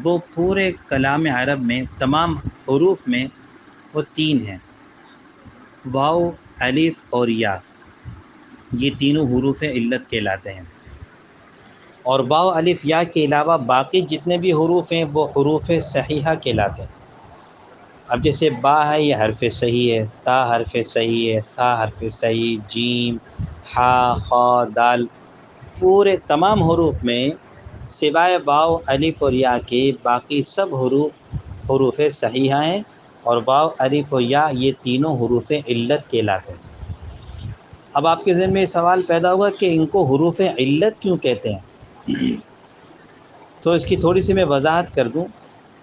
وہ پورے کلام عرب میں تمام حروف میں وہ 3 ہیں، واو، الف اور یا۔ یہ تینوں حروف علت کہلاتے ہیں، اور واو، الف، یا کے علاوہ باقی جتنے بھی حروف ہیں وہ حروف صحیحہ کہلاتے ہیں۔ اب جیسے با ہے، یہ حرف صحیح ہے، تا حرف صحیح ہے، ثا حرف صحیح، جیم، حا، خا، دال، پورے تمام حروف میں سوائے واو، الف اور یا کے باقی سب حروف صحیحہ ہیں، اور واو، الف اور یا یہ تینوں حروف علت کہلاتے ہیں۔ اب آپ کے ذہن میں یہ سوال پیدا ہوگا کہ ان کو حروف علت کیوں کہتے ہیں؟ تو اس کی تھوڑی سی میں وضاحت کر دوں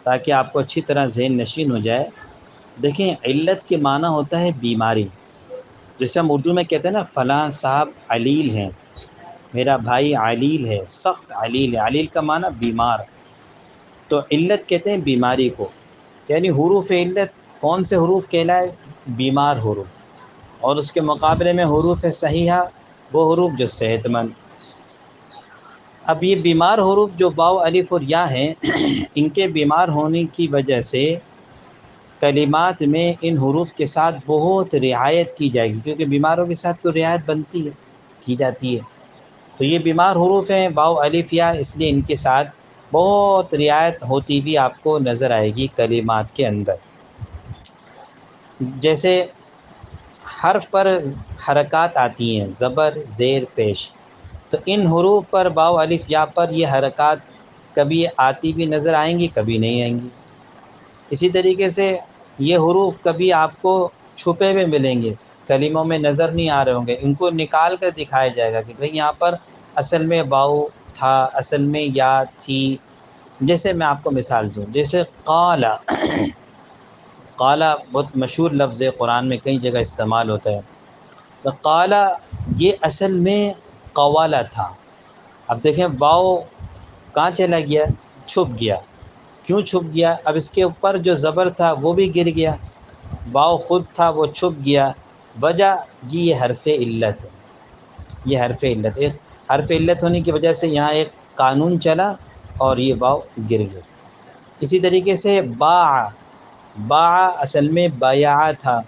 تاکہ آپ کو اچھی طرح ذہن نشین ہو جائے۔ دیکھیں، علت کے معنی ہوتا ہے بیماری۔ جیسے ہم اردو میں کہتے ہیں نا، فلاں صاحب علیل ہیں، میرا بھائی علیل ہے، سخت علیل ہے۔ علیل کا معنی بیمار۔ تو علت کہتے ہیں بیماری کو، یعنی حروف علت کون سے حروف کہلائے؟ بیمار حروف۔ اور اس کے مقابلے میں حروف صحیحہ وہ حروف جو صحت مند۔ اب یہ بیمار حروف جو واو، الف اور یا ہیں، ان کے بیمار ہونے کی وجہ سے کلمات میں ان حروف کے ساتھ بہت رعایت کی جائے گی، کیونکہ بیماروں کے ساتھ تو رعایت بنتی ہے، کی جاتی ہے۔ تو یہ بیمار حروف ہیں واو، الف، یا، اس لیے ان کے ساتھ بہت رعایت ہوتی بھی آپ کو نظر آئے گی کلمات کے اندر۔ جیسے حرف پر حرکات آتی ہیں، زبر، زیر، پیش، تو ان حروف پر واو، الف، یا پر یہ حرکات کبھی آتی بھی نظر آئیں گی، کبھی نہیں آئیں گی۔ اسی طریقے سے یہ حروف کبھی آپ کو چھپے ہوئے ملیں گے، کلموں میں نظر نہیں آ رہے ہوں گے، ان کو نکال کر دکھایا جائے گا کہ بھئی یہاں پر اصل میں واو تھا، اصل میں یا تھی۔ جیسے میں آپ کو مثال دوں، جیسے قال۔ قال بہت مشہور لفظ ہے، قرآن میں کئی جگہ استعمال ہوتا ہے۔ تو قال یہ اصل میں قوالا تھا۔ اب دیکھیں، واو کہاں چلا گیا؟ چھپ گیا۔ کیوں چھپ گیا؟ اب اس کے اوپر جو زبر تھا وہ بھی گر گیا، واو خود تھا وہ چھپ گیا۔ وجہ جی یہ حرف علت ہے، یہ حرف علت ہے۔ حرف علت ہونے کی وجہ سے یہاں ایک قانون چلا اور یہ واو گر گیا۔ اسی طریقے سے باع اصل میں بیع تھا۔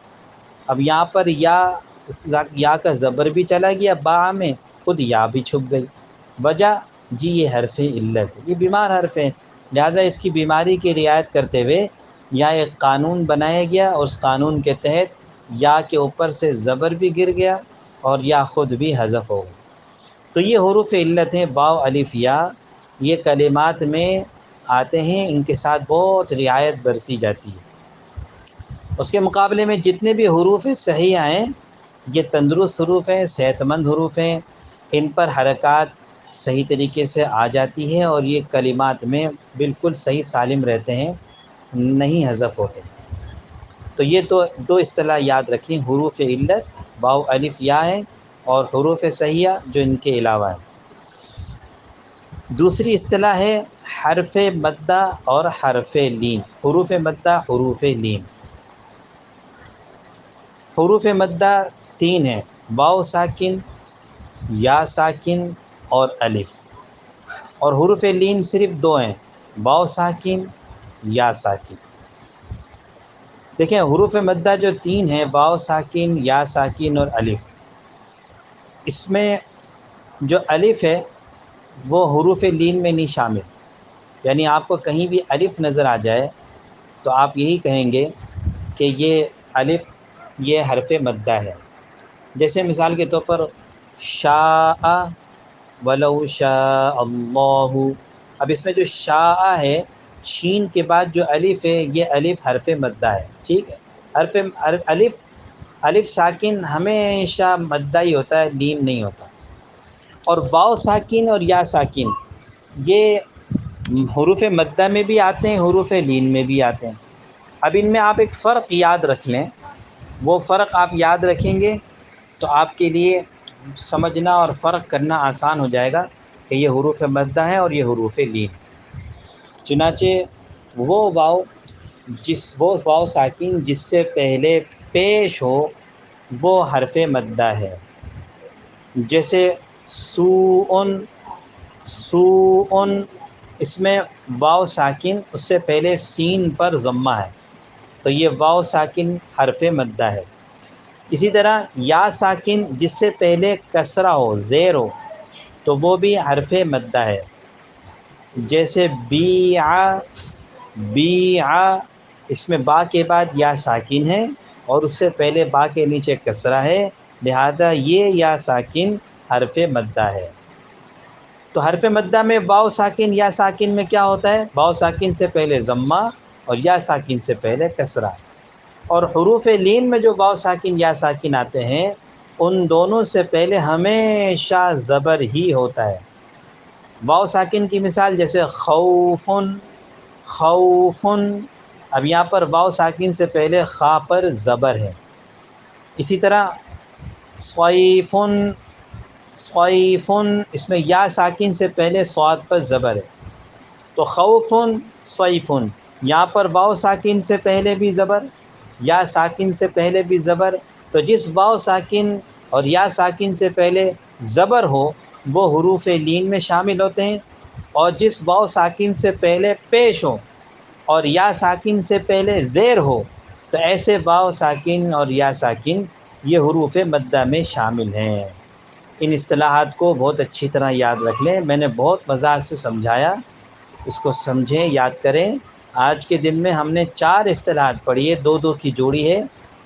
اب یہاں پر یا کا زبر بھی چلا گیا باع میں، خود یا بھی چھپ گئی۔ وجہ جی یہ حرف علت ہے، یہ بیمار حرف ہے، لہٰذا اس کی بیماری کی رعایت کرتے ہوئے یہاں ایک قانون بنایا گیا، اور اس قانون کے تحت یا کے اوپر سے زبر بھی گر گیا اور یا خود بھی حذف ہو گئی۔ تو یہ حروف علت ہیں، واو، الف، یا، یہ کلمات میں آتے ہیں، ان کے ساتھ بہت رعایت برتی جاتی ہے۔ اس کے مقابلے میں جتنے بھی حروف صحیح ہیں یہ تندرست حروف ہیں، صحت مند حروف ہیں، ان پر حرکات صحیح طریقے سے آ جاتی ہے اور یہ کلمات میں بالکل صحیح سالم رہتے ہیں، نہیں حذف ہوتے۔ تو یہ تو دو اصطلاح یاد رکھیں، حروف علت واو، الف، یا ہے، اور حروف صحیحہ جو ان کے علاوہ ہے۔ دوسری اصطلاح ہے حرف مدہ اور حرف لین۔ حروف مدہ، حروف لین۔ حروف مدہ 3 ہیں، واو ساکن، یا ساکن اور الف۔ اور حروف لین صرف 2 ہیں، واو ساکن، یا ساکن۔ دیکھیں، حروف مدہ جو 3 ہیں، واو ساکن، یا ساکن اور الف، اس میں جو الف ہے وہ حروف لین میں نہیں شامل، یعنی آپ کو کہیں بھی الف نظر آ جائے تو آپ یہی کہیں گے کہ یہ الف یہ حرف مدہ ہے۔ جیسے مثال کے طور پر شاء ولو شاء اللہ، اب اس میں جو شاء ہے شین کے بعد جو الف ہے یہ الف حرف مدہ ہے، ٹھیک ہے۔ الف ساکن ہمیشہ مدہ ہی ہوتا ہے، لین نہیں ہوتا۔ اور واو ساکن اور یا ساکن یہ حروف مدہ میں بھی آتے ہیں، حروف لین میں بھی آتے ہیں۔ اب ان میں آپ ایک فرق یاد رکھ لیں، وہ فرق آپ یاد رکھیں گے تو آپ کے لیے سمجھنا اور فرق کرنا آسان ہو جائے گا کہ یہ حروف مدہ ہے اور یہ حروف لین۔ چنانچہ وہ واو ساکن جس سے پہلے پیش ہو وہ حرف مدہ ہے، جیسے سوءن اس میں واو ساکن اس سے پہلے سین پر ضمہ ہے تو یہ واو ساکن حرف مدہ ہے۔ اسی طرح یا ساکن جس سے پہلے کسرہ ہو، زیر ہو، تو وہ بھی حرف مدہ ہے، جیسے بیع اس میں با کے بعد یا ساکن ہے اور اس سے پہلے با کے نیچے کسرہ ہے، لہذا یہ یا ساکن حرف مدہ ہے۔ تو حرف مدہ میں واو ساکن یا ساکن میں کیا ہوتا ہے؟ واو ساکن سے پہلے ضمہ اور یا ساکن سے پہلے کسرہ۔ اور حروف لین میں جو واو ساکن یا ساکن آتے ہیں ان دونوں سے پہلے ہمیشہ زبر ہی ہوتا ہے۔ واو ساکن کی مثال جیسے خوفن، اب یہاں پر واو ساکن سے پہلے خا پر زبر ہے۔ اسی طرح صیفن اس میں یا ساکن سے پہلے صاد پر زبر ہے، تو خوفن صیفن یہاں پر واو ساکن سے پہلے بھی زبر، یا ساکن سے پہلے بھی زبر، تو جس واو ساکن اور یا ساکن سے پہلے زبر ہو وہ حروف لین میں شامل ہوتے ہیں، اور جس واو ساکن سے پہلے پیش ہو اور یا ساکن سے پہلے زیر ہو تو ایسے واو ساکن اور یا ساکن یہ حروف مدہ میں شامل ہیں۔ ان اصطلاحات کو بہت اچھی طرح یاد رکھ لیں، میں نے بہت وضاحت سے سمجھایا، اس کو سمجھیں، یاد کریں۔ آج کے دن میں ہم نے 4 اصطلاحات پڑھی ہے، 2 کی جوڑی ہے،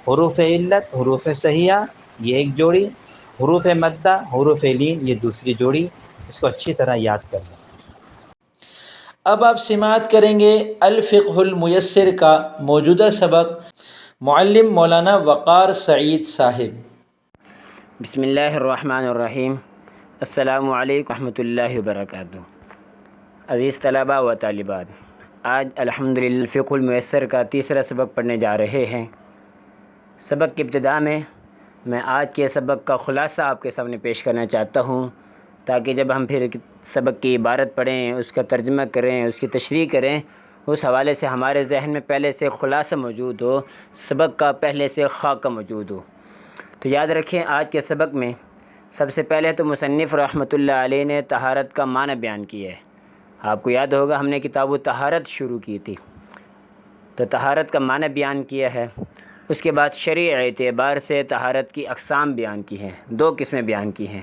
حروف علت، حروف صحیحہ یہ ایک جوڑی، حروف مدہ، حروف لین یہ دوسری جوڑی، اس کو اچھی طرح یاد کر لیں۔ اب آپ سماعت کریں گے الفقہ المیسر کا موجودہ سبق، معلم مولانا وقار سعید صاحب۔ بسم اللہ الرحمن الرحیم۔ السلام علیکم ورحمۃ اللہ وبرکاتہ۔ عزیز طلباء و طالبات، آج الحمدللہ الفقہ المیسر کا تیسرا سبق پڑھنے جا رہے ہیں۔ سبق کی ابتدا میں آج کے سبق کا خلاصہ آپ کے سامنے پیش کرنا چاہتا ہوں، تاکہ جب ہم پھر سبق کی عبارت پڑھیں، اس کا ترجمہ کریں، اس کی تشریح کریں، اس حوالے سے ہمارے ذہن میں پہلے سے خلاصہ موجود ہو، سبق کا پہلے سے خاکہ موجود ہو۔ تو یاد رکھیں، آج کے سبق میں سب سے پہلے تو مصنف رحمۃ اللہ علیہ نے طہارت کا معنی بیان کیا ہے۔ آپ کو یاد ہوگا ہم نے کتاب طہارت شروع کی تھی، تو طہارت کا معنی بیان کیا ہے۔ اس کے بعد شرعی اعتبار سے طہارت کی اقسام بیان کی ہیں، 2 قسمیں بیان کی ہیں۔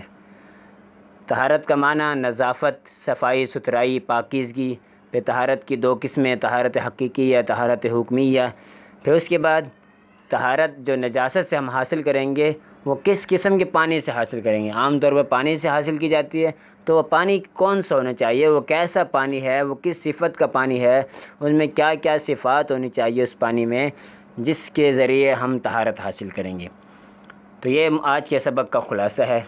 طہارت کا معنی نظافت، صفائی ستھرائی، پاکیزگی، پھر طہارت کی 2 قسمیں، طہارت حقیقی یا طہارت حکمیہ۔ پھر اس کے بعد طہارت جو نجاست سے ہم حاصل کریں گے وہ کس قسم کے پانی سے حاصل کریں گے۔ عام طور پر پانی سے حاصل کی جاتی ہے، تو وہ پانی کون سا ہونا چاہیے، وہ کیسا پانی ہے، وہ کس صفت کا پانی ہے، اس میں کیا کیا صفات ہونی چاہیے اس پانی میں، جس کے ذریعے ہم طہارت حاصل کریں گے۔ تو یہ آج کے سبق کا خلاصہ ہے۔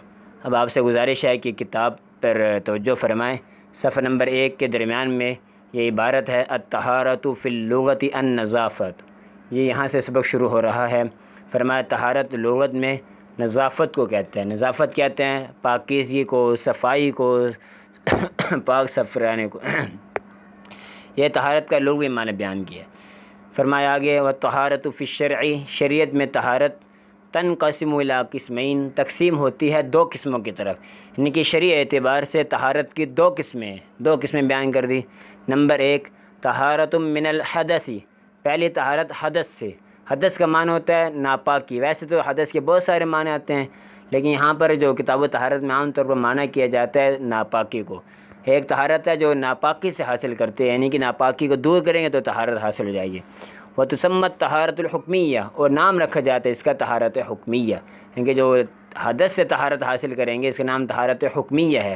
اب آپ سے گزارش ہے کہ کتاب پر توجہ فرمائیں۔ صفحہ نمبر 1 کے درمیان میں یہ عبارت ہے، الطہارۃ فی اللغۃ النظافۃ۔ یہ یہاں سے سبق شروع ہو رہا ہے۔ فرمایا طہارت لغت میں نظافت کو کہتے ہیں۔ نظافت کہتے ہیں پاکیزگی کو، صفائی کو، پاک صاف رہنے کو۔ یہ طہارت کا لغوی معنی بیان کیا۔ فرمایا آگے، والطہارۃ فی الشرع، شریعت میں طہارت تنقسم الی قسمین، تقسیم ہوتی ہے 2 قسموں کی طرف، یعنی کہ شرعی اعتبار سے طہارت کی 2 قسمیں بیان کر دی۔ نمبر 1 طہارۃ من الحدث، پہلی طہارت حدث سے۔ حدث کا معنی ہوتا ہے ناپاکی۔ ویسے تو حدث کے بہت سارے معنی آتے ہیں، لیکن یہاں پر جو کتاب طہارت میں عام طور پر معنی کیا جاتا ہے ناپاکی کو۔ ایک طہارت ہے جو ناپاکی سے حاصل کرتے ہیں، یعنی کہ ناپاکی کو دور کریں گے تو طہارت حاصل ہو جائے گی۔ وتسمت طہارت الحکمیہ، اور نام رکھا جاتا ہے اس کا طہارت حکمیہ، کیونکہ جو حدث سے طہارت حاصل کریں گے اس کا نام طہارت حکمیہ ہے۔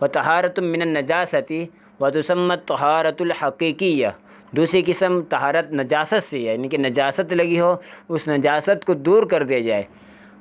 وطہارت من النجاست وتسمت طہارت الحقیقیہ، دوسری قسم طہارت نجاست سے ہے، یعنی کہ نجاست لگی ہو اس نجاست کو دور کر دیا جائے،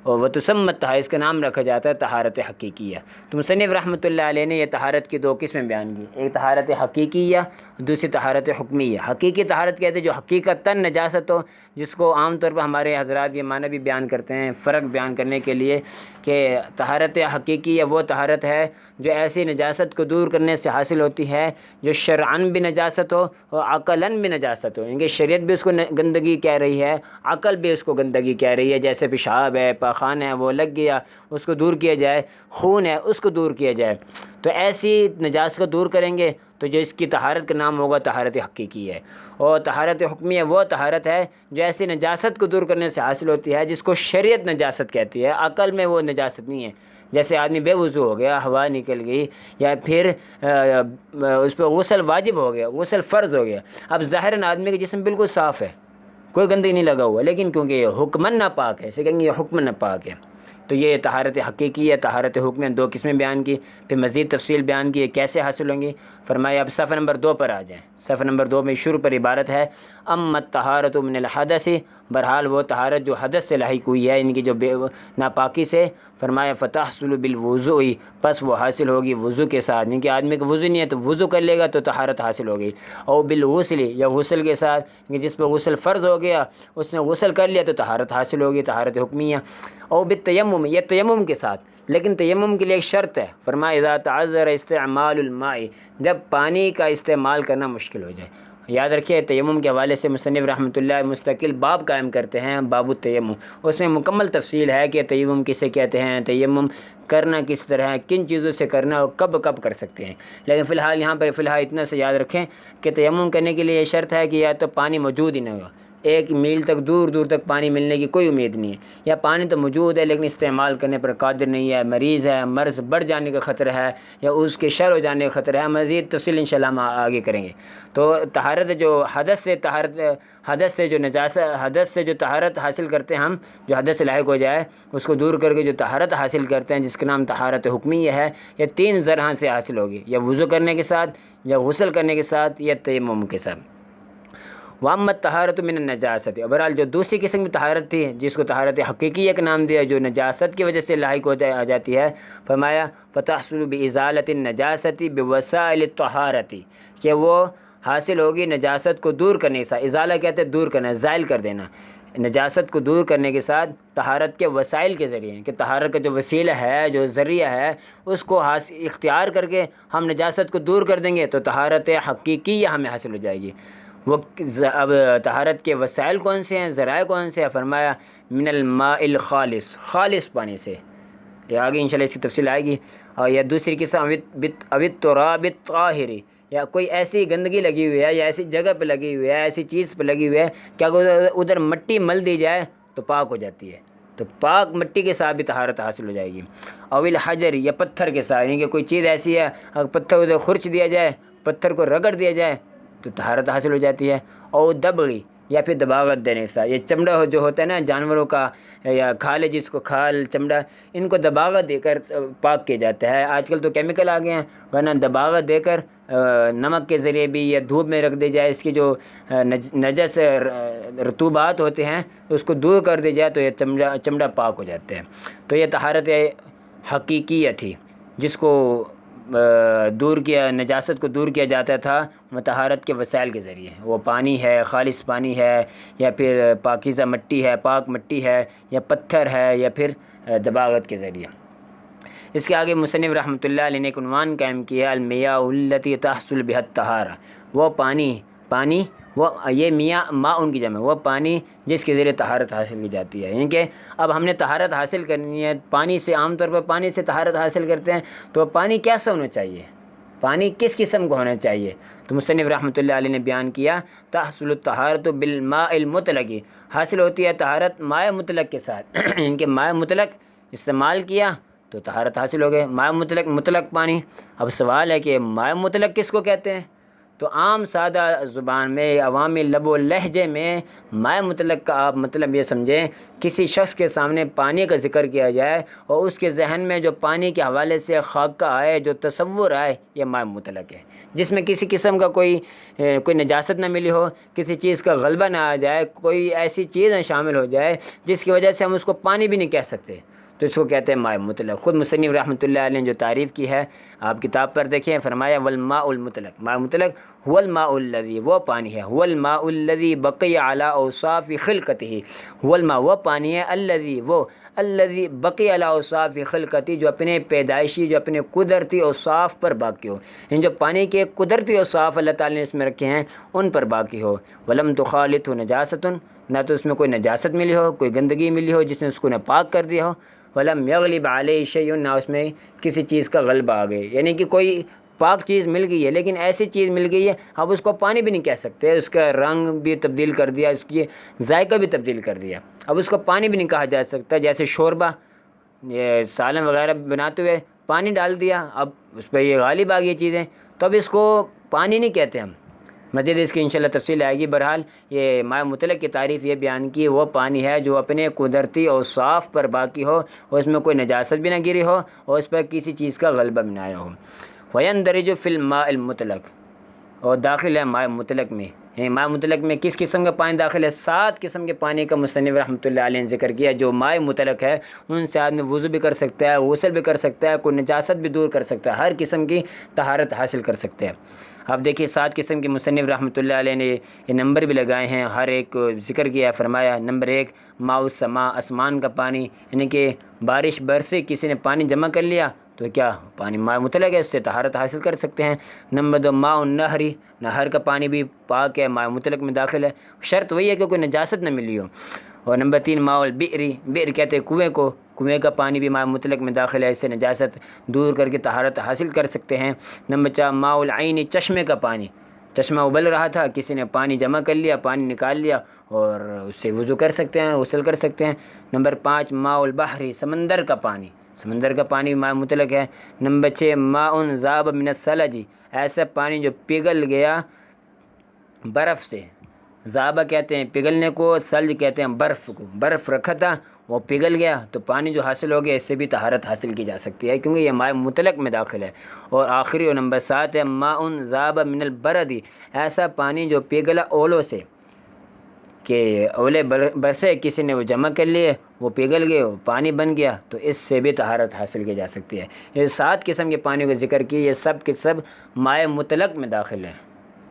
اور وہ تسمت طہارت، اس کا نام رکھا جاتا ہے طہارت حقیقیہ۔ تو مصنف رحمۃ اللہ علیہ نے یہ طہارت کی 2 قسمیں بیان کی، ایک طہارت حقیقیہ، دوسری طہارت حکمیہ۔ حقیقی طہارت کہتے ہیں جو حقیقتاً نجاست ہو، جس کو عام طور پر ہمارے حضرات یہ معنی بھی بیان کرتے ہیں فرق بیان کرنے کے لیے کہ طہارت حقیقیہ وہ طہارت ہے جو ایسی نجاست کو دور کرنے سے حاصل ہوتی ہے جو شرعاً بھی نجاست ہو اور عقلاً بھی نجاست ہو، یعنی کہ شریعت بھی اس کو گندگی کہہ رہی ہے، عقل بھی اس کو گندگی کہہ رہی ہے، جیسے پیشاب ہے، پاخانہ ہے، وہ لگ گیا اس کو دور کیا جائے، خون ہے اس کو دور کیا جائے، تو ایسی نجاست کو دور کریں گے تو جو اس کی طہارت کا نام ہوگا طہارت حقیقی ہے۔ اور طہارت حکمیہ وہ طہارت ہے جو ایسی نجاست کو دور کرنے سے حاصل ہوتی ہے جس کو شریعت نجاست کہتی ہے، عقل میں وہ نجاست نہیں ہے۔ جیسے آدمی بے وضو ہو گیا، ہوا نکل گئی، یا پھر اس پہ غسل واجب ہو گیا، غسل فرض ہو گیا، اب ظاہراً آدمی کا جسم بالکل صاف ہے، کوئی گندگی نہیں لگا ہوا، لیکن کیونکہ یہ حکماً ناپاک ہے، اسے کہیں گے یہ حکماً ناپاک ہے، تو یہ طہارت حقیقی ہے۔ طہارت حکمیہ 2 قسمیں بیان کی، پھر مزید تفصیل بیان کی کیسے حاصل ہوں گی۔ فرمایا اب صفحہ نمبر 2 پر آ جائیں۔ صفحہ نمبر 2 میں شروع پر عبارت ہے اما الطہارۃ من الحدث، بہرحال وہ طہارت جو حدث سے لاحق ہوئی ہے، یعنی کہ جو ناپاکی سے، فرمایا فتحصل بالوضوء، پس وہ حاصل ہوگی وضو کے ساتھ، یعنی کہ آدمی کو وضو نہیں ہے تو وضو کر لے گا تو طہارت حاصل ہوگی، اور بالغسل، یا غسل کے ساتھ، یعنی جس پہ غسل فرض ہو گیا اس نے غسل کر لیا تو طہارت حاصل ہوگی، طہارت حکمیہ۔ اور بالتیمم، یہ تیمم کے ساتھ، لیکن تیمم کے لیے ایک شرط ہے، فرمایا اذا تعذر استعمال الماء، جب پانی کا استعمال کرنا مشکل ہو جائے۔ یاد رکھیے تیمم کے حوالے سے مصنف رحمۃ اللہ مستقل باب قائم کرتے ہیں، باب التیمم، اس میں مکمل تفصیل ہے کہ تیمم کسے کہتے ہیں، تیمم کرنا کس طرح ہے، کن چیزوں سے کرنا اور کب کب کر سکتے ہیں، لیکن فی الحال یہاں پر اتنا سے یاد رکھیں کہ تیمم کرنے کے لیے یہ شرط ہے کہ یا تو پانی موجود ہی نہ ہو، 1 میل تک دور تک پانی ملنے کی کوئی امید نہیں ہے، یا پانی تو موجود ہے لیکن استعمال کرنے پر قادر نہیں ہے، مریض ہے، مرض بڑھ جانے کا خطرہ ہے، یا اس کے شر ہو جانے کا خطرہ ہے، مزید تفصیل انشاءاللہ ہم آگے کریں گے۔ تو طہارت جو حدث سے جو طہارت حاصل کرتے ہیں ہم، جو حدث سے لاحق ہو جائے اس کو دور کر کے جو طہارت حاصل کرتے ہیں جس کا نام طہارت حکمیہ ہے، یہ 3 ذرائع سے حاصل ہوگی، یا وضو کرنے کے ساتھ، یا غسل کرنے کے ساتھ، یا تیمم کے ساتھ۔ واما الطہارۃ من النجاست، بہرحال جو دوسری قسم کی طہارت تھی جس کو طہارت حقیقیہ کا نام دیا، جو نجاست کی وجہ سے لاحق آ جاتی ہے، فرمایا فتحصل بازالۃ النجاست بوسائل الطہارۃ، کہ وہ حاصل ہوگی نجاست کو دور کرنے کے ساتھ، ازالہ کہتے ہیں دور کرنا، زائل کر دینا، نجاست کو دور کرنے کے ساتھ طہارت کے وسائل کے ذریعے، کہ طہارت کا جو وسیلہ ہے، جو ذریعہ ہے، اس کو اختیار کر کے ہم نجاست کو دور کر دیں گے تو طہارت حقیقیہ ہمیں حاصل ہو جائے گی۔ وہ اب طہارت کے وسائل کون سے ہیں، ذرائع کون سے ہیں، فرمایا من الماء الخالص، خالص پانی سے، یہ آگے انشاءاللہ اس کی تفصیل آئے گی۔ اور یا دوسری قسم او التراب الطاہر، یا کوئی ایسی گندگی لگی ہوئی ہے، یا ایسی جگہ پہ لگی ہوئی ہے، ایسی چیز پہ لگی ہوئی ہے کہ اگر ادھر مٹی مل دی جائے تو پاک ہو جاتی ہے، تو پاک مٹی کے ساتھ بھی طہارت حاصل ہو جائے گی۔ او الحجر، یا پتھر کے ساتھ، یعنی کہ کوئی چیز ایسی ہے اگر پتھر ادھر خرچ دیا جائے، پتھر کو رگڑ دیا جائے تو طہارت حاصل ہو جاتی ہے۔ اور دبڑی، یا پھر دباغت دینے کے ساتھ، یہ چمڑا جو ہوتا ہے نا جانوروں کا، یا کھال ہے جس کو کھال چمڑا، ان کو دباغت دے کر پاک کیا جاتا ہے۔ آج کل تو کیمیکل آ گئے ہیں، ورنہ دباغت دے کر نمک کے ذریعے بھی، یا دھوپ میں رکھ دی جائے، اس کی جو نجس رطوبات ہوتے ہیں اس کو دور کر دی جائے تو یہ چمڑا پاک ہو جاتا ہے۔ تو یہ طہارت حقیقیہ تھی جس کو دور کیا، نجاست کو دور کیا جاتا تھا طہارت کے وسائل کے ذریعے، وہ پانی ہے، خالص پانی ہے، یا پھر پاکیزہ مٹی ہے، پاک مٹی ہے، یا پتھر ہے، یا پھر دباغت کے ذریعے۔ اس کے آگے مصنف رحمۃ اللہ علیہ نے ایک عنوان قائم کیا المیاء التی تحصل بها الطہارہ، وہ پانی وہ یہ میاں ماء ان کی جمع، وہ پانی جس کے ذریعے طہارت حاصل کی جاتی ہے، یعنی کہ اب ہم نے طہارت حاصل کرنی ہے پانی سے، عام طور پر پانی سے طہارت حاصل کرتے ہیں، تو پانی کیسا ہونا چاہیے، پانی کس قسم کا ہونا چاہیے؟ تو مصنف رحمۃ اللہ علیہ نے بیان کیا تحصل الطہارۃ بالماء المطلق، حاصل ہوتی ہے طہارت ماء مطلق کے ساتھ، یعنی کہ ماء مطلق استعمال کیا تو طہارت حاصل ہو گئے، ماء مطلق پانی۔ اب سوال ہے کہ ماء مطلق کس کو کہتے ہیں؟ تو عام سادہ زبان میں، عوامی لب و لہجے میں مائع مطلق کا آپ مطلب یہ سمجھیں، کسی شخص کے سامنے پانی کا ذکر کیا جائے اور اس کے ذہن میں جو پانی کے حوالے سے خاکہ آئے، جو تصور آئے، یہ مائع مطلق ہے، جس میں کسی قسم کا کوئی نجاست نہ ملی ہو، کسی چیز کا غلبہ نہ آ جائے، کوئی ایسی چیز شامل ہو جائے جس کی وجہ سے ہم اس کو پانی بھی نہیں کہہ سکتے، تو اس کو کہتے ہیں مائع مطلق۔ خود مصنف رحمۃ اللہ علیہ نے جو تعریف کی ہے آپ کتاب پر دیکھیں، فرمایا والماء المطلق، مائع مطلق هو الماء الذي، وہ پانی ہے، هو الماء الذي بقي على اوصاف خلقته، هو الماء، وہ پانی ہے، الذي بقي على اوصاف خلقته، جو اپنے پیدائشی، جو اپنے قدرتی اوصاف پر باقی ہو، ان جو پانی کے قدرتی اوصاف اللہ تعالی نے اس میں رکھے ہیں ان پر باقی ہو، ولم تخالطه نجاست، نہ تو اس میں کوئی نجاست ملی ہو، کوئی گندگی ملی ہو جس نے اس کو ناپاک کر دیا ہو، ولم یغلب علیہ شیء، نہ اس میں کسی چیز کا غلبہ آ گئے، یعنی کہ کوئی پاک چیز مل گئی ہے لیکن ایسی چیز مل گئی ہے اب اس کو پانی بھی نہیں کہہ سکتے، اس کا رنگ بھی تبدیل کر دیا، اس کی ذائقہ بھی تبدیل کر دیا، اب اس کو پانی بھی نہیں کہا جا سکتا، جیسے شوربہ، یہ سالن وغیرہ بناتے ہوئے پانی ڈال دیا، اب اس پہ یہ غالب آ گئی چیزیں، تو اب اس کو پانی نہیں کہتے ہم، مزید اس کی انشاءاللہ تفصیل آئے گی۔ بہرحال یہ مائع مطلق کی تعریف یہ بیان کی، وہ پانی ہے جو اپنے قدرتی اوصاف پر باقی ہو اور اس میں کوئی نجاست بھی نہ گری ہو اور اس پر کسی چیز کا غلبہ بھی نہ آیا ہو۔ وَيَنْدَرِجُ فِي الْمَاءِ الْمُطْلَقِ، اور داخل ہے مائع مطلق میں، مائع مطلق میں کس قسم کا پانی داخل ہے؟ 7 قسم کے پانی کا مصنف رحمۃ اللہ علیہ نے ذکر کیا، جو مائع مطلق ہے ان سے آدمی وضو بھی کر سکتا ہے، غسل بھی کر سکتا ہے، کوئی نجاست بھی دور کر سکتا ہے، ہر قسم کی طہارت حاصل کر سکتے ہیں۔ اب دیکھیے 7 قسم کے مصنف رحمۃ اللہ علیہ نے یہ نمبر بھی لگائے ہیں، ہر ایک کو ذکر کیا ہے، فرمایا نمبر 1 ماء السماء، آسمان کا پانی، یعنی کہ بارش برسے کسی نے پانی جمع کر لیا تو کیا پانی مائع مطلق ہے، اس سے طہارت حاصل کر سکتے ہیں۔ نمبر 2 ماء النہر، نہر کا پانی بھی پاک ہے، مائع مطلق میں داخل ہے، شرط وہی ہے کہ کوئی نجاست نہ ملی ہو۔ اور نمبر 3 ماء البئر، بئر کہتے ہیں کنویں کو، کنویں کا پانی بھی مائع مطلق میں داخل ہے، اس سے نجاست دور کر کے طہارت حاصل کر سکتے ہیں۔ نمبر 4 ماء العین، چشمے کا پانی، چشمہ ابل رہا تھا، کسی نے پانی جمع کر لیا، پانی نکال لیا اور اس سے وضو کر سکتے ہیں، غسل کر سکتے ہیں۔ نمبر 5 ماء البحر، سمندر کا پانی، سمندر کا پانی مائع مطلق ہے۔ نمبر 6 ماء ذاب من الثلج، ایسا پانی جو پگھل گیا برف سے، ذابہ کہتے ہیں پگھلنے کو، ثلج کہتے ہیں برف کو، برف رکھا تھا وہ پگھل گیا تو پانی جو حاصل ہو گیا اس سے بھی طہارت حاصل کی جا سکتی ہے کیونکہ یہ مائع مطلق میں داخل ہے۔ اور آخری اور نمبر 7 ہے ماء ذاب من البرد، ایسا پانی جو پگھلا اولوں سے، کہ اولے برسے کسی نے وہ جمع کر لیے، وہ پگھل گئے، وہ پانی بن گیا، تو اس سے بھی طہارت حاصل کی جا سکتی ہے۔ یہ 7 قسم کے پانی کا ذکر کی، یہ سب کے سب مائع مطلق میں داخل ہیں،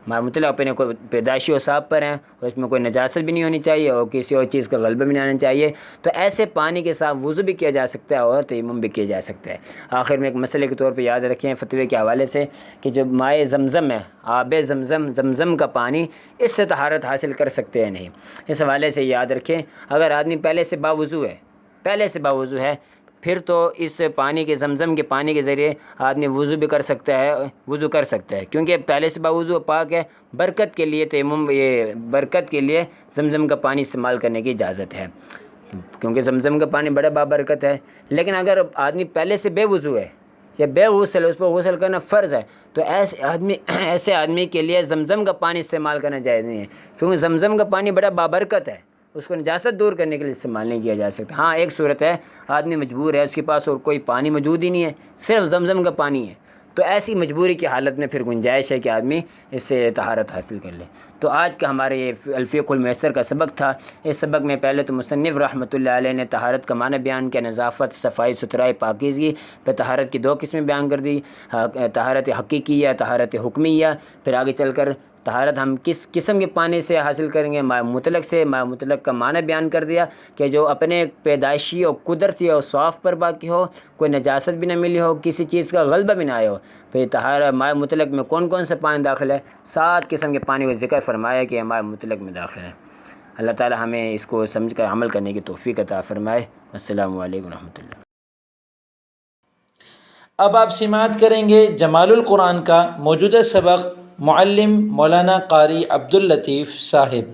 مائع مطلق اپنے کوئی پیدائشی اوصاف پر ہیں اور اس میں کوئی نجاست بھی نہیں ہونی چاہیے اور کسی اور چیز کا غلبہ بھی نہیں آنا چاہیے، تو ایسے پانی کے ساتھ وضو بھی کیا جا سکتا ہے اور تیمم بھی کیا جا سکتا ہے۔ آخر میں ایک مسئلے کے طور پہ یاد رکھیں فتوے کے حوالے سے کہ جو مائع زمزم ہے، آب زمزم، زمزم کا پانی، اس سے طہارت حاصل کر سکتے ہیں نہیں، اس حوالے سے یاد رکھیں اگر آدمی پہلے سے باوضو ہے پھر تو اس پانی کے زمزم کے پانی کے ذریعے آدمی وضو بھی کر سکتا ہے، کیونکہ پہلے سے باوضو پاک ہے، برکت کے لیے تیمم، یہ برکت کے لیے زمزم کا پانی استعمال کرنے کی اجازت ہے، کیونکہ زمزم کا پانی بڑا بابرکت ہے۔ لیکن اگر آدمی پہلے سے بے وضو ہے یا بے غسل، اس پر غسل کرنا فرض ہے، تو ایسے آدمی کے لیے زمزم کا پانی استعمال کرنا جائز نہیں ہے، کیونکہ زمزم کا پانی بڑا بابرکت ہے، اس کو نجاست دور کرنے کے لیے استعمال نہیں کیا جا سکتا۔ ہاں ایک صورت ہے آدمی مجبور ہے، اس کے پاس اور کوئی پانی موجود ہی نہیں ہے، صرف زمزم کا پانی ہے، تو ایسی مجبوری کی حالت میں پھر گنجائش ہے کہ آدمی اس سے طہارت حاصل کر لے۔ تو آج کا ہمارے یہ الفقہ المیسر کا سبق تھا۔ اس سبق میں پہلے تو مصنف رحمۃ اللہ علیہ نے طہارت کا معنی بیان کیا، نظافت، صفائی ستھرائی، پاکیزگی، پھر طہارت کی 2 قسمیں بیان کر دی، طہارت حقیقیہ، طہارت حکمیہ، پھر آگے چل کر طہارت ہم کس قسم کے پانی سے حاصل کریں گے، مائع مطلق سے، مائع مطلق کا معنی بیان کر دیا کہ جو اپنے پیدائشی اور قدرتی اور صاف پر باقی ہو، کوئی نجاست بھی نہ ملی ہو، کسی چیز کا غلبہ بھی نہ آیا ہو۔ پھر طہارت مائع مطلق میں کون کون سے پانی داخل ہے، 7 قسم کے پانی کا ذکر فرمایا کہ مائع مطلق میں داخل ہے۔ اللہ تعالی ہمیں اس کو سمجھ کر عمل کرنے کی توفیق عطا فرمائے۔ السلام علیکم ورحمۃ اللہ۔ اب آپ سماعت کریں گے جمال القرآن کا موجودہ سبق، معلم مولانا قاری عبداللطیف صاحب۔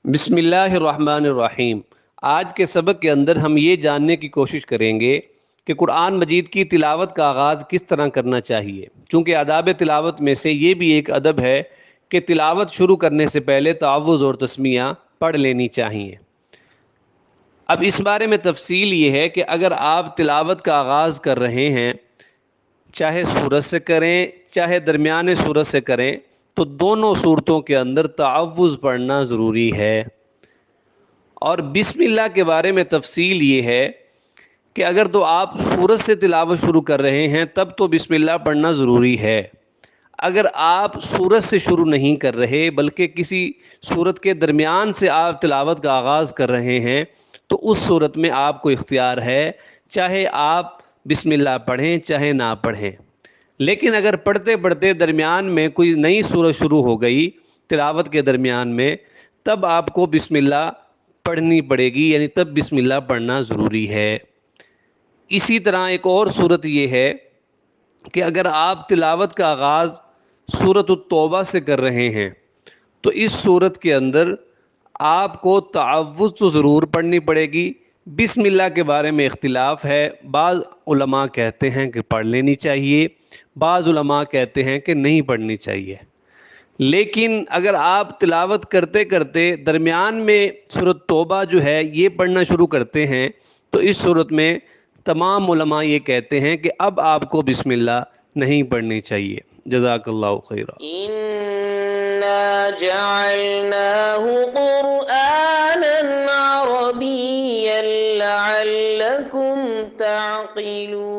بسم اللہ الرحمن الرحیم۔ آج کے سبق کے اندر ہم یہ جاننے کی کوشش کریں گے کہ قرآن مجید کی تلاوت کا آغاز کس طرح کرنا چاہیے، چونکہ آداب تلاوت میں سے یہ بھی ایک ادب ہے کہ تلاوت شروع کرنے سے پہلے تعوذ اور تسمیہ پڑھ لینی چاہیے۔ اب اس بارے میں تفصیل یہ ہے کہ اگر آپ تلاوت کا آغاز کر رہے ہیں، چاہے سورت سے کریں چاہے درمیان سورت سے کریں، تو دونوں صورتوں کے اندر تعوذ پڑھنا ضروری ہے۔ اور بسم اللہ کے بارے میں تفصیل یہ ہے کہ اگر تو آپ سورت سے تلاوت شروع کر رہے ہیں تب تو بسم اللہ پڑھنا ضروری ہے۔ اگر آپ سورت سے شروع نہیں کر رہے بلکہ کسی سورت کے درمیان سے آپ تلاوت کا آغاز کر رہے ہیں تو اس صورت میں آپ کو اختیار ہے، چاہے آپ بسم اللہ پڑھیں چاہے نہ پڑھیں۔ لیکن اگر پڑھتے پڑھتے درمیان میں کوئی نئی سورت شروع ہو گئی تلاوت کے درمیان میں، تب آپ کو بسم اللہ پڑھنی پڑے گی، یعنی تب بسم اللہ پڑھنا ضروری ہے۔ اسی طرح ایک اور صورت یہ ہے کہ اگر آپ تلاوت کا آغاز سورۃ التوبہ سے کر رہے ہیں تو اس صورت کے اندر آپ کو تعوذ تو ضرور پڑھنی پڑے گی۔ بسم اللہ کے بارے میں اختلاف ہے، بعض علماء کہتے ہیں کہ پڑھ لینی چاہیے، بعض علماء کہتے ہیں کہ نہیں پڑھنی چاہیے۔ لیکن اگر آپ تلاوت کرتے کرتے درمیان میں سورۃ توبہ جو ہے یہ پڑھنا شروع کرتے ہیں تو اس صورت میں تمام علماء یہ کہتے ہیں کہ اب آپ کو بسم اللہ نہیں پڑھنی چاہیے۔ جزاک اللہ خیرا۔ إنا جعلناه قرآنا عربيا لعلكم تعقلون